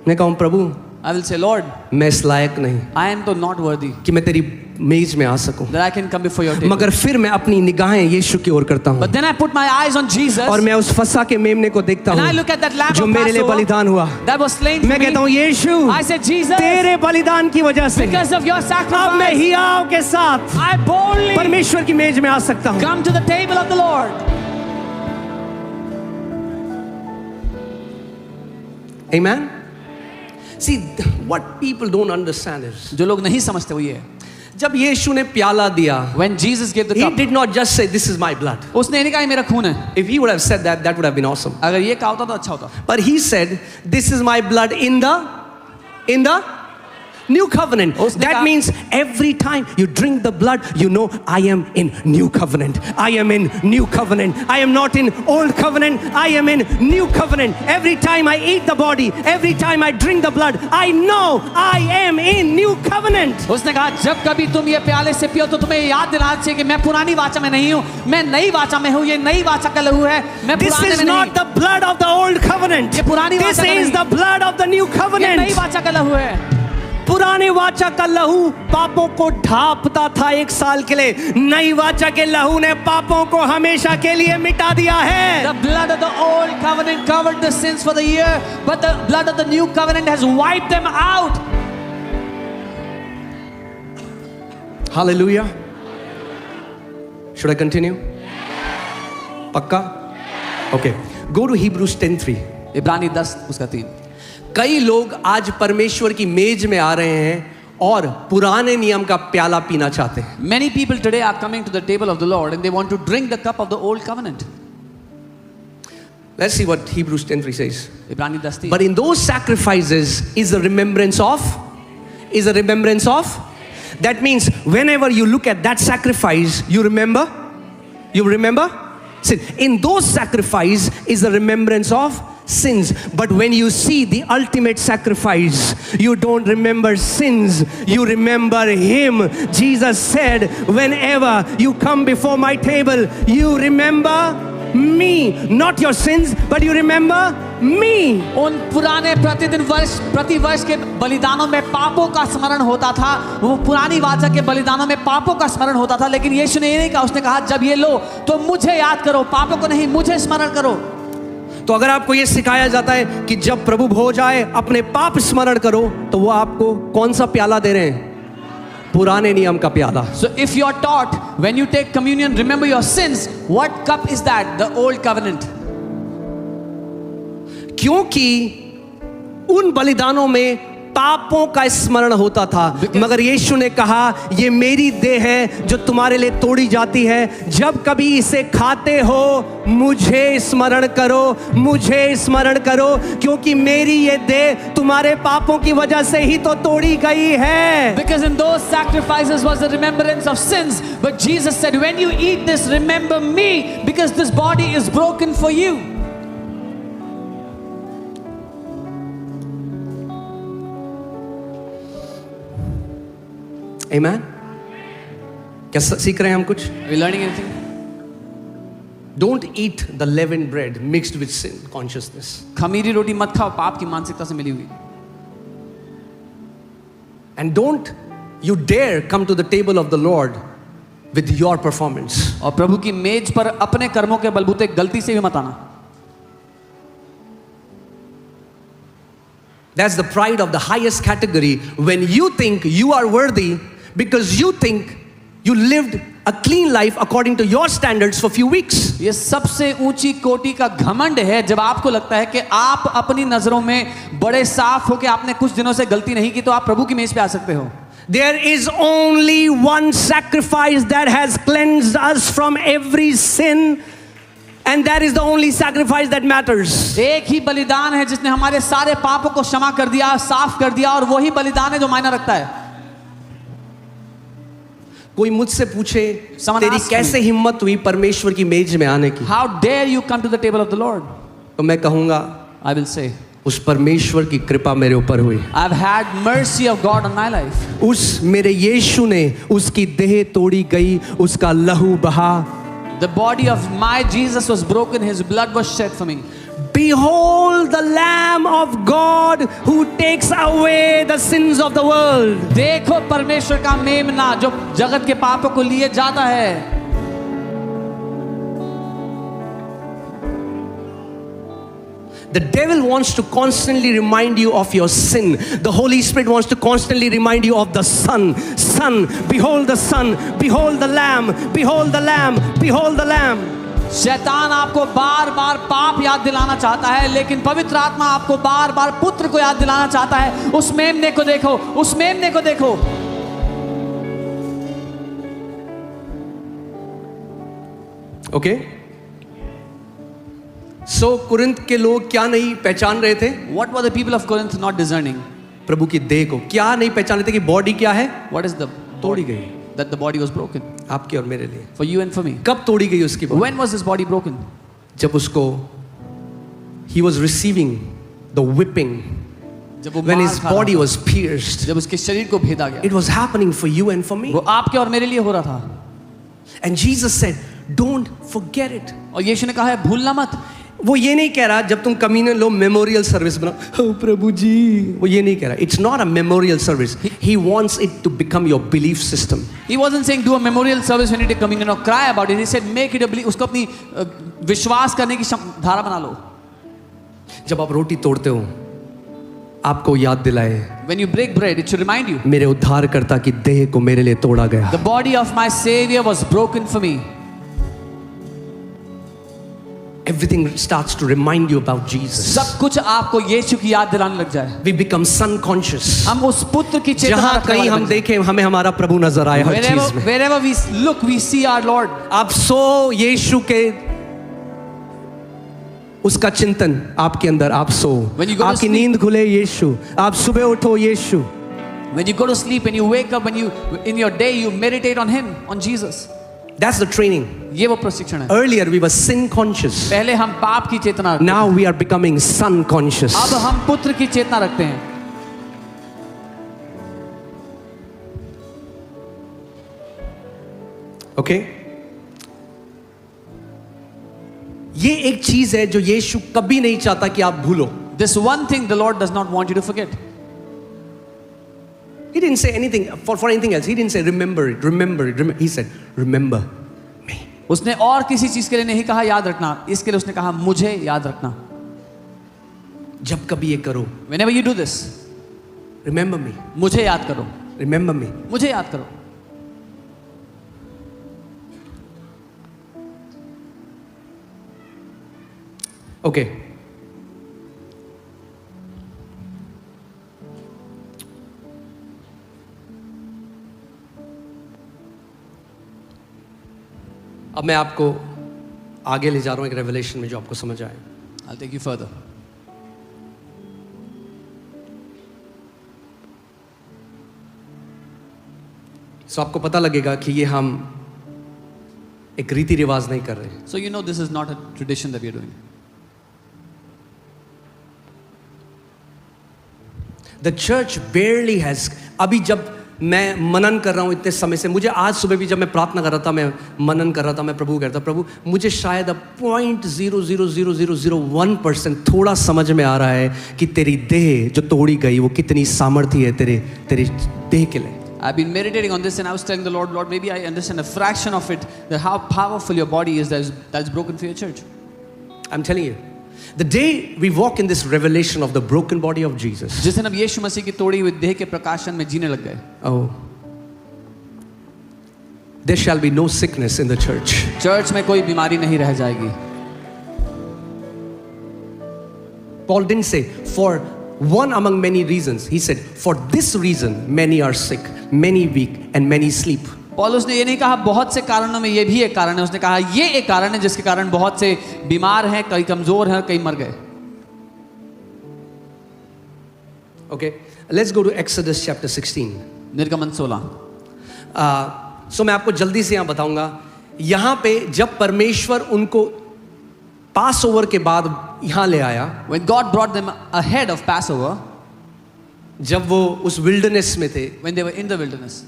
S1: मैं कहूँ प्रभु
S2: I will say, Lord,
S1: मैं इस लायक नहीं
S2: I am तो not worthy
S1: कि मैं तेरी मेज में आ सकूं,
S2: that I can come before your table.
S1: मगर फिर मैं अपनी निगाहें यीशु की ओर करता हूँ
S2: But then I put my eyes on Jesus,
S1: और मैं उस फसा के मेमने को देखता
S2: and I
S1: हूँ
S2: look at that lamb
S1: जो
S2: of
S1: मेरे लिए
S2: Passover
S1: बलिदान हुआ।
S2: that was slain for
S1: मैं कहता
S2: me.
S1: हूँ यीशु,
S2: I said, Jesus,
S1: तेरे बलिदान की वजह से
S2: because of your
S1: अब मैं
S2: sacrifice,
S1: हियाव के साथ
S2: I boldly
S1: परमेश्वर की मेज में आ सकता हूँ।
S2: come to the table of the Lord.
S1: Amen. See, what people don't understand is
S2: जो लोग नहीं समझते वो ये है,
S1: जब यीशु ने प्याला दिया,
S2: when Jesus gave the
S1: he
S2: cup,
S1: did not just say this is my blood.
S2: उसने ये नहीं कहा ये मेरा खून है।
S1: If he would have said that, that would have been awesome.
S2: अगर ये कहा होता तो अच्छा होता।
S1: But he said, this is my blood in the new covenant.
S2: उसने
S1: That
S2: कहा-
S1: means every time you drink the blood, you know I am in new covenant. I am in new covenant. I am not in old covenant. I am in new covenant. Every time I eat the body, every time I drink the blood, I know I am in new covenant.
S2: उसने कहा जब कभी तुम ये प्याले से पियो तो तुम्हें याद दिलाना चाहिए कि मैं पुरानी वाचा में नहीं हूँ, मैं नई वाचा में हूँ, ये नई वाचा का लहू है, मैं
S1: This
S2: पुराने
S1: is
S2: में
S1: not
S2: नहीं।
S1: the blood of the old covenant.
S2: ये पुरानी
S1: This
S2: वाचा का
S1: is
S2: नहीं।
S1: the blood of the new
S2: ये नई
S1: covenant.
S2: वाचा का लहू है।
S1: पुराने वाचा का लहू पापों को ढांपता था 1 साल के लिए, नई वाचा के लहू ने पापों को हमेशा के लिए मिटा दिया है।
S2: The blood of the old covenant covered the sins for the year, but the blood of the new covenant has wiped them out.
S1: Hallelujah. Should I continue? पक्का? Okay. Go to Hebrews 10:3.
S2: इब्रानी 10 उसका 3।
S1: कई लोग आज परमेश्वर की मेज में आ रहे हैं और पुराने नियम का प्याला पीना चाहते हैं।
S2: Many people today are coming to the table of the Lord and they want to drink the cup of the old covenant.
S1: Let's see what Hebrews 10:3 says.
S2: इब्रानी 10 3।
S1: But in those sacrifices is a remembrance of. That means whenever you look at that sacrifice, you remember. See, in those sacrifices is a remembrance of sins. But when you see the ultimate sacrifice, you don't remember sins, you remember Him. Jesus said, whenever you come before my table, you remember me. Not your sins, but you remember me.
S2: उन पुराने प्रतिवर्ष के बलिदानों में पापों का स्मरण होता था, वो पुरानी वाचा के बलिदानों में पापों का स्मरण होता था, लेकिन यीशु ने ये नहीं कहा, उसने कहा जब ये लो तो मुझे याद करो, पापों को नहीं, मुझे स्मरण करो।
S1: तो अगर आपको ये सिखाया जाता है कि जब प्रभु भोज आए अपने पाप स्मरण करो, तो वो आपको कौन सा प्याला दे रहे हैं? पुराने नियम का प्याला।
S2: So if you are taught when you take communion, remember your sins, what cup is that? The old covenant.
S1: क्योंकि उन बलिदानों में पापों का स्मरण होता था। मगर यीशु ने कहा ये मेरी देह है जो तुम्हारे लिए तोड़ी जाती है, जब कभी इसे खाते हो मुझे स्मरण करो, मुझे स्मरण करो, क्योंकि मेरी ये देह तुम्हारे पापों की वजह से ही तो तोड़ी गई है।
S2: Because in those sacrifices was the remembrance of sins. But Jesus said, when you eat this, remember me, because this body is broken for you.
S1: Amen? क्या सीख रहे हैं हम कुछ?
S2: Are we learning anything?
S1: Don't eat the leavened bread mixed with sin consciousness.
S2: खमीरी रोटी मत खाओ पाप की मानसिकता से मिली हुई।
S1: And don't you dare come to the table of the Lord with your performance.
S2: और प्रभु की मेज पर अपने कर्मों के बलबूते गलती से भी मत आना।
S1: That's the pride of the highest category, when you think you are worthy because you think you lived a clean life according to your standards for few weeks.
S2: ये सबसे ऊंची कोटि का घमंड है जब आपको लगता है कि आप अपनी नजरों में बड़े साफ हो कि आपने कुछ दिनों से गलती नहीं की तो आप प्रभु की मेज पे आ सकते हो।
S1: There is only one sacrifice that has cleansed us from every sin, and that is the only sacrifice that matters.
S2: एक ही बलिदान है जिसने हमारे सारे पापों को क्षमा कर दिया, साफ कर दिया, और वही बलिदान है जो मायना रखता है।
S1: कोई मुझसे पूछे
S2: Someone
S1: तेरी
S2: asked
S1: कैसे हिम्मत हुई परमेश्वर की मेज में आने की,
S2: How dare you come to the table of the Lord?
S1: तो मैं कहूंगा
S2: I will say,
S1: उस परमेश्वर की कृपा मेरे ऊपर हुई।
S2: I've had mercy of God on my life.
S1: उस मेरे यीशु ने उसकी देह तोड़ी गई, उसका लहू बहा।
S2: The body of my Jesus was broken, his blood was shed for me.
S1: Behold the Lamb of God who takes away the sins of the world.
S2: देखो परमेश्वर का मेमना जो जगत के पापों को लिए जाता है।
S1: The devil wants to constantly remind you of your sin. The Holy Spirit wants to constantly remind you of the Son. Son, behold the Son, behold the Lamb, behold the Lamb, behold the Lamb.
S2: शैतान आपको बार बार पाप याद दिलाना चाहता है, लेकिन पवित्र आत्मा आपको बार बार पुत्र को याद दिलाना चाहता है। उस मेमने को देखो, उस मेमने को देखो।
S1: Okay? So कुरिन्थ के लोग क्या नहीं पहचान रहे थे?
S2: What were the people of Corinth not discerning?
S1: प्रभु की देह को क्या नहीं पहचान रहे थे कि बॉडी क्या है?
S2: What is the
S1: तोड़ी गई,
S2: that the body was broken
S1: आपके और मेरे लिए।
S2: for you and for me?
S1: कब तोड़ी गई उसकी body?
S2: When was this body broken?
S1: जब उसको he was receiving the whipping,
S2: जब वो
S1: when
S2: मार
S1: his
S2: खा रहा
S1: body
S2: था,
S1: was pierced.
S2: जब उसके शरीर को भेदा गया।
S1: It was happening for you and for me.
S2: वो आपके और मेरे लिए हो रहा था।
S1: And Jesus said, don't forget it.
S2: और यीशु ने कहा है भूलना मत।
S1: वो ये नहीं कह रहा जब तुम कम्युनियन लो मेमोरियल सर्विस बनाओ, ओ प्रभु जी, वो ये नहीं कह रहा। It's not a memorial service, he wants it to become your belief system.
S2: He wasn't saying do a memorial service when you take communion or cry about it. He said make it a belief, उसको अपनी विश्वास करने की धारा बना लो।
S1: जब आप रोटी तोड़ते हो आपको याद दिलाए,
S2: When you break bread, it should remind you,
S1: मेरे उद्धारकर्ता की देह को मेरे लिए तोड़ा गया।
S2: the body of my Savior was broken for me.
S1: Everything starts to remind you about Jesus.
S2: सब कुछ आपको यीशु की याद दिलाने लग जाए।
S1: We become son conscious.
S2: हम उस पुत्र की चेतना
S1: जहाँ
S2: रखने
S1: कहीं
S2: वाले
S1: हम
S2: बन जाए।
S1: देखें हमें हमारा प्रभु नजर आए हर चीज में।
S2: Wherever we look, we see our Lord.
S1: आप सो यीशु के उसका चिंतन आपके अंदर, आप सो,
S2: When you go to
S1: आपकी
S2: sleep-
S1: नींद खुले यीशु, आप सुबह उठो यीशु।
S2: When you go to sleep and you wake up, when you in your day you meditate on Him, on Jesus.
S1: That's the training.
S2: ये वो प्रशिक्षण है।
S1: Earlier we were sin conscious.
S2: पहले हम पाप की चेतना रखते
S1: Now we are becoming son conscious.
S2: अब हम पुत्र की चेतना रखते हैं।
S1: Okay? ये एक चीज है जो यीशु कभी नहीं चाहता कि आप भूलो।
S2: This one thing the Lord does not want you to forget.
S1: He didn't say anything for anything else. He didn't say remember it, remember it, remember. He said remember me.
S2: उसने और किसी चीज के लिए नहीं कहा याद रखना, इसके लिए उसने कहा मुझे याद रखना।
S1: जब कभी ये करो,
S2: Whenever you do this,
S1: remember me,
S2: मुझे याद करो,
S1: remember me.
S2: मुझे याद करो।
S1: Okay. अब मैं आपको आगे ले जा रहा हूं एक रेवलेशन में जो आपको समझ आए.
S2: I'll take you further.
S1: सो आपको पता लगेगा कि ये हम एक रीति रिवाज नहीं कर रहे.
S2: So you know this is not a tradition that we are doing.
S1: The church barely has. अभी जब मैं मनन कर रहा हूँ इतने समय से, मुझे आज सुबह भी जब मैं प्रार्थना कर रहा था, मैं मनन कर रहा था, मैं प्रभु कहता प्रभु मुझे शायद अब 0.00001% थोड़ा समझ में आ रहा है कि तेरी देह जो तोड़ी गई वो कितनी सामर्थ्य है तेरे देह के लिए.
S2: I've been meditating on this and I was telling the Lord, maybe I understand a fraction of it, that how powerful your body is that's broken for your church.
S1: I'm telling you, the day we walk in this revelation of the broken body of Jesus,
S2: जिस दिन हम यीशु मसीह की तोड़ी हुई देह के प्रकाशन में जीने लग गए,
S1: oh, there shall be no sickness in the church.
S2: Church में कोई बीमारी नहीं रह जाएगी.
S1: Paul didn't say for one among many reasons. He said for this reason many are sick, many weak and many sleep.
S2: पौलुस ने ये नहीं कहा बहुत से कारणों में ये भी एक कारण है, उसने कहा ये एक कारण है जिसके कारण बहुत से बीमार हैं, कई कमजोर हैं, कई मर गए.
S1: Okay, let's go to Exodus chapter 16.
S2: निर्गमन 16.
S1: सो मैं आपको जल्दी से यहाँ बताऊंगा. यहाँ पे जब परमेश्वर उनको पास ओवर के बाद यहाँ ले आया,
S2: When God brought them ahead of Passover,
S1: जब वो उस विल्डरनेस में थे,
S2: when they were in the wilderness,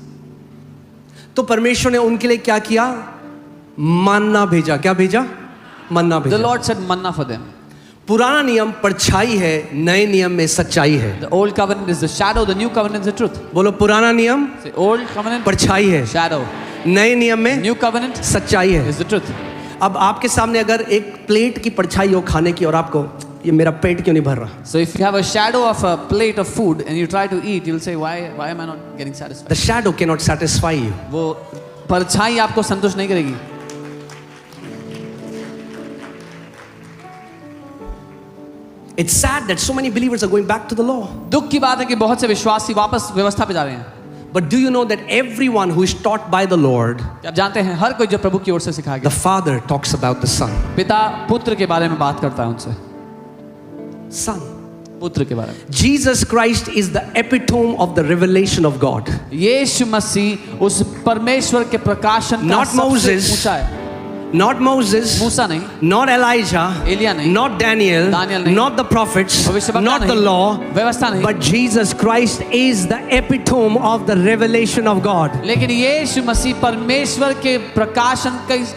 S1: तो परमेश्वर ने उनके लिए क्या किया? मन्ना भेजा. क्या भेजा? मन्ना
S2: the
S1: भेजा.
S2: Lord said manna for them.
S1: पुराना नियम परछाई है, नए नियम में सच्चाई है.
S2: The old covenant is the shadow, the new covenant is the truth.
S1: बोलो पुराना नियम
S2: Say old covenant,
S1: परछाई है,
S2: shadow.
S1: नए नियम में
S2: New covenant
S1: सच्चाई है.
S2: is the truth.
S1: अब आपके सामने अगर एक प्लेट की परछाई हो खाने की और आपको ये मेरा पेट क्यों नहीं भर रहा?
S2: So if you have a shadow of a plate of food and you try to eat, you'll say, why am I not getting satisfied?
S1: The shadow cannot satisfy you.
S2: वो परछाई आपको संतुष्ट नहीं करेगी.
S1: It's sad that so many believers are going back to the law.
S2: दुख की बात है कि बहुत से विश्वासी वापस व्यवस्था पे जा रहे हैं.
S1: But do you know that everyone who is taught by the Lord,
S2: आप जानते हैं हर कोई जो प्रभु की ओर से सिखाया
S1: the
S2: गया,
S1: Father talks about the Son.
S2: पिता पुत्र के बारे में बात करता है उनसे.
S1: Son.
S2: पुत्र के बारे में.
S1: Jesus Christ is the epitome of the revelation of God.
S2: यीशु मसीह उस परमेश्वर के प्रकाशन का
S1: Not
S2: सबसे
S1: Moses.
S2: ऊंचा है.
S1: Not Moses,
S2: मूसा नहीं,
S1: not Elijah,
S2: एलिया नहीं,
S1: not Daniel,
S2: नहीं,
S1: not the prophets,
S2: भविष्यवक्ता
S1: not the
S2: नहीं,
S1: law,
S2: व्यवस्था नहीं,
S1: but Jesus Christ is the epitome of the revelation of God.
S2: लेकिन यीशु मसीह परमेश्वर के प्रकाशन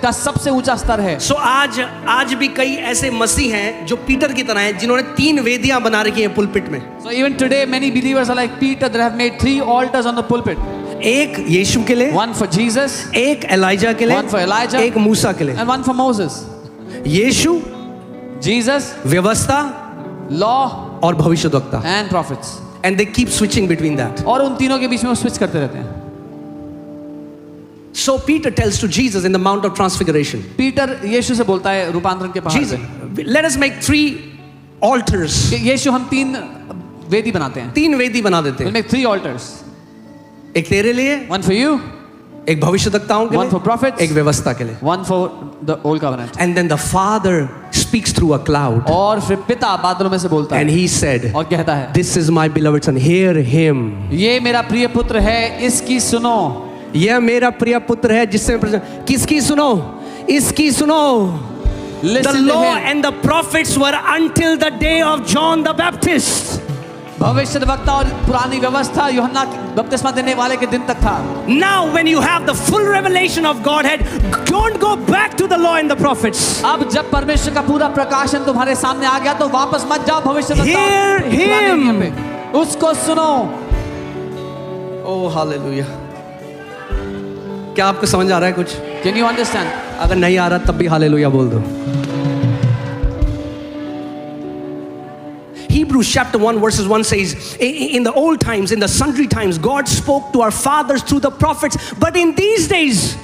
S2: का सबसे ऊंचा स्तर है.
S1: So आज भी कई ऐसे मसीह हैं जो पीटर की तरह हैं जिन्होंने 3 वेदियां बना रखी हैं पुलपिट में.
S2: So even today many believers are like Peter, that have made 3 altars on the pulpit.
S1: एक यीशु के लिए,
S2: One for Jesus,
S1: एक एलाइजा के लिए,
S2: one for Elijah,
S1: एक मूसा के लिए.
S2: and one for Moses.
S1: Yeshu,
S2: Jesus,
S1: व्यवस्था
S2: law
S1: और भविष्यद्वक्ता.
S2: and prophets.
S1: And they keep switching between that.
S2: और उन तीनों के बीच में वो स्विच करते रहते हैं.
S1: So Peter tells to Jesus in the Mount of Transfiguration,
S2: Peter Yeshu से बोलता है रूपांतरण के पहाड़
S1: Jesus,
S2: पे,
S1: let us make 3 altars.
S2: कि यीशु हम 3 वेदी बनाते हैं.
S1: 3 वेदी बना देते
S2: We'll
S1: हैं.
S2: make 3 altars.
S1: एक तेरे लिए,
S2: One for you,
S1: एक भविष्यद्वक्ताओं के
S2: one for
S1: लिए,
S2: prophets,
S1: एक व्यवस्था के लिए.
S2: one for the old covenant.
S1: And then the Father speaks through a cloud
S2: और फिर पिता बादलों में से बोलता
S1: and
S2: है
S1: he said,
S2: और कहता है,
S1: this is my beloved son, hear him.
S2: ये मेरा प्रिय पुत्र है, इसकी सुनो.
S1: यह मेरा प्रिय पुत्र है जिससे किसकी सुनो? इसकी सुनो. The
S2: Listen to
S1: law
S2: him.
S1: and the prophets were until the day of John the Baptist.
S2: भविष्यद्वक्ता और पुरानी व्यवस्था यूहन्ना बपतिस्मा देने वाले के दिन तक था.
S1: Now when you have the full revelation of Godhead, don't go back to the law and the prophets.
S2: अब जब परमेश्वर का पूरा प्रकाशन तुम्हारे सामने आ गया तो वापस मत जाओ भविष्यद्वक्ता
S1: Hear
S2: और पुराने
S1: him.
S2: नियम पे. उसको सुनो.
S1: Oh hallelujah. क्या आपको समझ आ रहा है कुछ?
S2: Can you understand?
S1: अगर नहीं आ रहा तब भी हालेलुया बोल दो. Hebrews chapter 1 verses 1 says, in the old times, in the sundry times, God spoke to our fathers through the prophets, but in these days,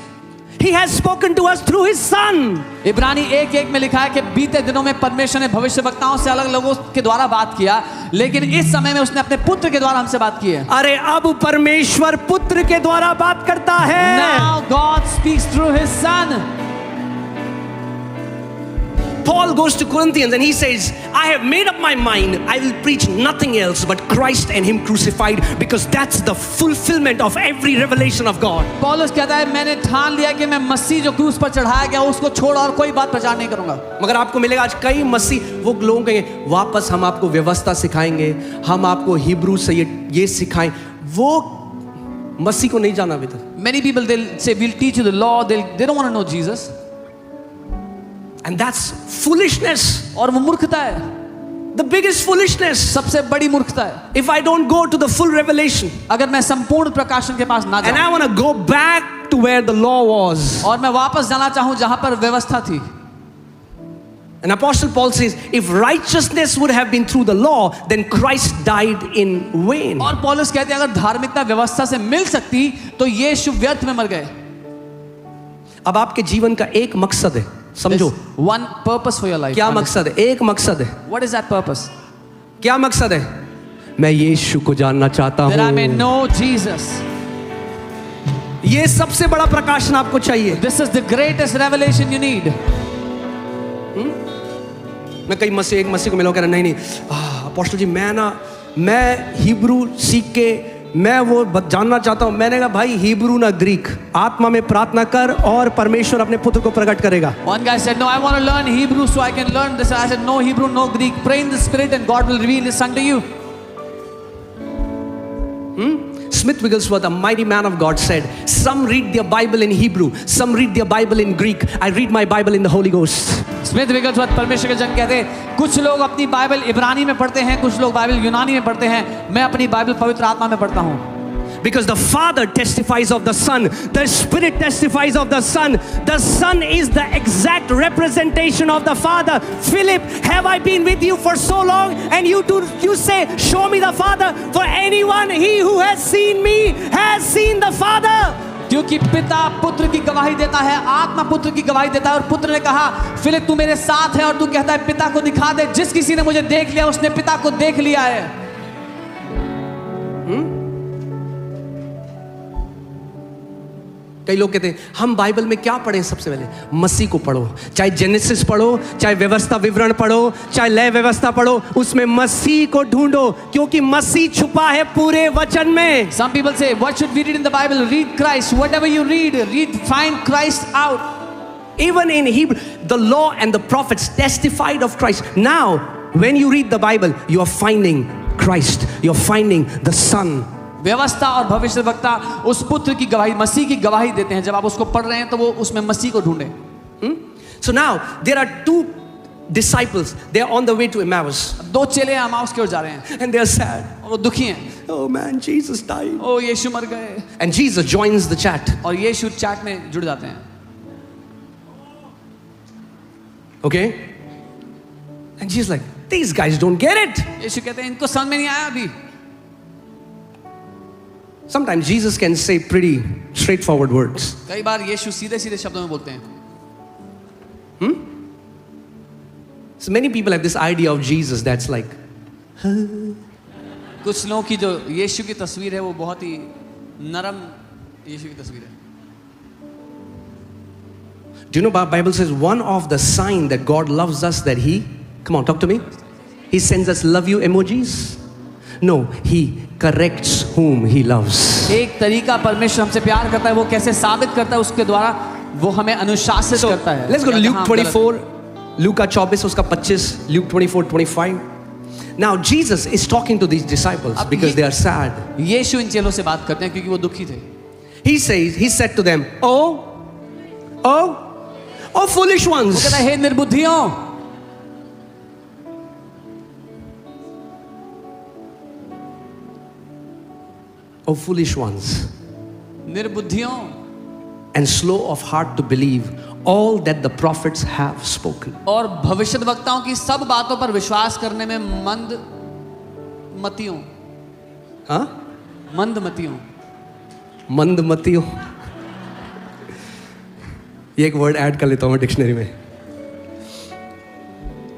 S1: He has spoken to us through His Son.
S2: इब्रानी 1:1 में लिखा है कि बीते दिनों में परमेश्वर ने भविष्यवक्ताओं से अलग लोगों के द्वारा बात किया, लेकिन इस समय में उसने अपने पुत्र के द्वारा हमसे बात की है.
S1: अरे अब परमेश्वर पुत्र के द्वारा बात करता है.
S2: Now God speaks through His Son.
S1: Paul goes to Corinthians and he says, I have made up my mind, I will preach nothing else but Christ and Him crucified, because that's the fulfillment of every revelation of God.
S2: पौलुस कहता है मैंने ठान लिया कि मैं मसीह जो क्रूस पर चढ़ाया गया उसको छोड़ और कोई बात प्रचार नहीं करूंगा।
S1: मगर आपको मिलेगा आज कई मसीह वो लोग कहेंगे वापस हम आपको व्यवस्था सिखाएंगे, हम आपको हिब्रू से ये सिखाएं, वो मसीह को नहीं जाना अभी तक।
S2: Many people they'll say we'll teach you the law, they don't want to know Jesus.
S1: And that's foolishness.
S2: और वो मूर्खता है,
S1: The biggest foolishness.
S2: सबसे बड़ी मूर्खता है।
S1: If I don't go to the full revelation
S2: अगर मैं संपूर्ण प्रकाशन के पास ना
S1: and I
S2: जाऊं
S1: want to go back to where the law was.
S2: और मैं वापस जाना चाहूं जहां पर व्यवस्था थी।
S1: And Apostle Paul says, if righteousness would have been through the law, then Christ died in vain.
S2: और पौलुस कहते हैं अगर धार्मिकता व्यवस्था से मिल सकती तो यीशु व्यर्थ में मर गए।
S1: अब आपके जीवन का एक मकसद है, समझो।
S2: There's one purpose for your life.
S1: क्या मकसद है? एक मकसद है।
S2: What is that purpose?
S1: क्या मकसद है? मैं यीशु को जानना चाहता
S2: That I may
S1: हूँ।
S2: know Jesus.
S1: ये सबसे बड़ा प्रकाशन आपको चाहिए।
S2: This is the greatest revelation you need.
S1: मैं कई मसीह एक मसीह को मिला, कह रहा नहीं अपोस्टल जी मैं हिब्रू सीख के मैं वो जानना चाहता हूँ। मैंने कहा भाई हिब्रू ना ग्रीक, आत्मा में प्रार्थना कर और परमेश्वर अपने पुत्र को प्रकट करेगा।
S2: One guy said, no, I want to learn Hebrew so I can learn this. I said, no Hebrew, no Greek. Pray in the Spirit and God will reveal His Son to you.
S1: Smith Wigglesworth, a mighty man of God, said, some read their Bible in Hebrew, some read their Bible in Greek. I read my Bible in the Holy Ghost.
S2: Smith Wigglesworth परमेश्वर के जन कहते हैं कुछ लोग अपनी Bible इब्रानी में पढ़ते हैं, कुछ लोग बाइबल यूनानी में पढ़ते हैं, मैं अपनी बाइबल पवित्र आत्मा में पढ़ता हूँ।
S1: Because the Father testifies of the Son, the Spirit testifies of the Son. The Son is the exact representation of the Father. Philip, have I been with you for so long? And you say, show me the Father. For anyone, he who has seen me has seen the Father.
S2: क्योंकि पिता पुत्र की गवाही देता है, आत्मा पुत्र की गवाही देता है। और पुत्र ने कहा फिलिप तू मेरे साथ है और तू कहता है पिता को दिखा दे। जिस किसी ने मुझे देख लिया उसने पिता को देख लिया है।
S1: कई लोग कहते हैं हम बाइबल में क्या पढ़ें? सबसे पहले मसीह को पढ़ो, चाहे जेनेसिस पढ़ो, चाहे व्यवस्था विवरण पढ़ो, चाहे लय व्यवस्था पढ़ो, उसमें मसीह को ढूंढो, क्योंकि मसीह छुपा है पूरे वचन में।
S2: Some people say what should we read in the Bible? Read Christ. Whatever you read, find Christ out.
S1: Even in Hebrew, the law and the prophets testified of Christ. Now, when you read the Bible, you are finding Christ. You are finding the Son.
S2: व्यवस्था और भविष्यवक्ता उस पुत्र की गवाही, मसीह की गवाही देते हैं। जब आप उसको पढ़ रहे हैं तो वो उसमें मसीह को ढूंढे।
S1: So now there are two disciples. They are on the way to Emmaus.
S2: दो चेले एमाउस की ओर जा रहे हैं
S1: And they are sad.
S2: और वो दुखी हैं।
S1: Oh man, Jesus died.
S2: ओ यीशु मर गए।
S1: And Jesus joins the chat.
S2: और यीशु चैट में जुड़ जाते हैं।
S1: Okay? And Jesus like, these guys don't get it.
S2: यीशु कहते हैं इनको समझ में नहीं आया अभी।
S1: Sometimes Jesus can say pretty straightforward words.
S2: कई बार यीशु सीधे सीधे शब्दों में बोलते हैं।
S1: So many people have this idea of Jesus that's like,
S2: कुछ लोगों की जो यीशु की तस्वीर है वो बहुत ही नरम यीशु की तस्वीर है।
S1: do you know Bible says one of the sign that God loves us that He, come on, talk to me. He sends us love you emojis. No, He corrects whom He loves.
S2: एक तरीका परमेश्वर हमसे प्यार करता है वो कैसे साबित करता है उसके द्वारा वो हमें अनुशासित करता है।
S1: Let's go to Luke
S2: हाँ,
S1: 24. Luke 24 उसका 25, Luke 24:25. Now Jesus is talking to these disciples because they are sad.
S2: यीशु इन चेलों से बात करते हैं क्योंकि वो दुखी थे।
S1: He said to them, oh foolish
S2: वो
S1: ones.
S2: कहता है हे निर्बुद्धियों।
S1: Oh foolish ones.
S2: निर्बुद्धियों।
S1: And slow of heart to believe all that the prophets have spoken.
S2: और भविष्यद्वक्ताओं की सब बातों पर विश्वास करने में मंदमतियों।
S1: हाँ?
S2: मंदमतियों।
S1: मंदमतियों। ये एक वर्ड ऐड कर लेता हूं मैं डिक्शनरी में।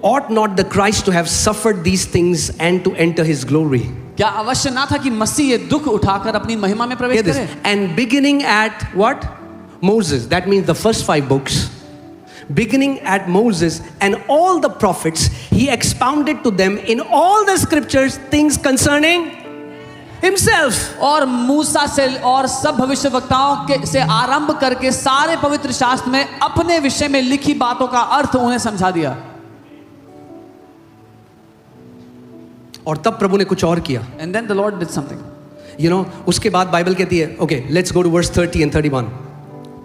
S1: Ought not the Christ to have suffered these things and to enter His glory?
S2: क्या अवश्य ना था कि मसीह ये दुख उठाकर अपनी महिमा में प्रवेश करे?
S1: And beginning at what? Moses. That means the first 5 books. beginning at Moses and all the prophets, he expounded to them in all the scriptures things concerning himself.
S2: और मूसा से और सब भविष्यवक्ताओं के से आरंभ करके सारे पवित्र शास्त्र में अपने विषय में लिखी बातों का अर्थ उन्हें समझा दिया.
S1: और तब प्रभु ने कुछ और किया.
S2: And then the Lord did something.
S1: You know, उसके बाद बाइबल कहती है, okay, let's go to verse 30 and 31.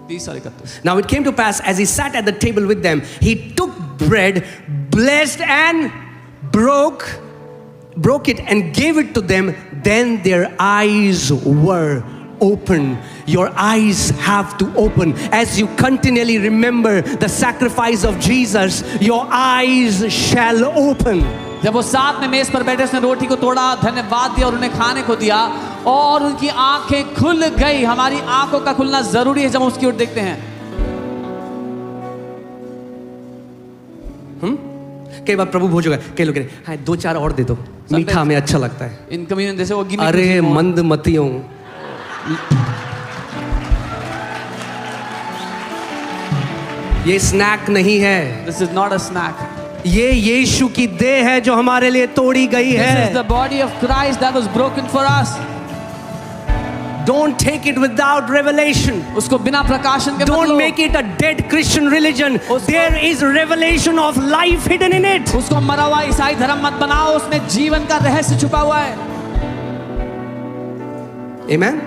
S2: 30 और 31.
S1: Now it came to pass as he sat at the table with them, he took bread, blessed and broke it and gave it to them. Then their eyes were open. Your eyes have to open as you continually remember the sacrifice of Jesus. Your eyes shall open.
S2: जब वो साथ में मेज पर बैठे उसने रोटी को तोड़ा, धन्यवाद दिया और उन्हें खाने को दिया और उनकी आंखें खुल गई. हमारी आंखों का खुलना जरूरी है जब हम उसकी ओर देखते हैं.
S1: कई बार प्रभु भोज हो गया, कई लोग कह रहे हाँ 2-4 और दे दो, मीठा हमें अच्छा लगता है.
S2: इन कम्युनियन जैसे वो give me
S1: अरे
S2: कुछ more.
S1: मंदमतियों, ये स्नैक नहीं है,
S2: This is not a snack.
S1: ये यीशु की देह है जो हमारे लिए तोड़ी गई
S2: This is
S1: है.
S2: the body of Christ that was broken for us.
S1: Don't take it without revelation.
S2: उसको बिना प्रकाशन के मत
S1: Don't
S2: low.
S1: make it a dead Christian religion. There is revelation of life hidden in it.
S2: उसको मरा हुआ ईसाई धर्म मत बनाओ, उसमें जीवन का रहस्य छुपा हुआ है.
S1: Amen.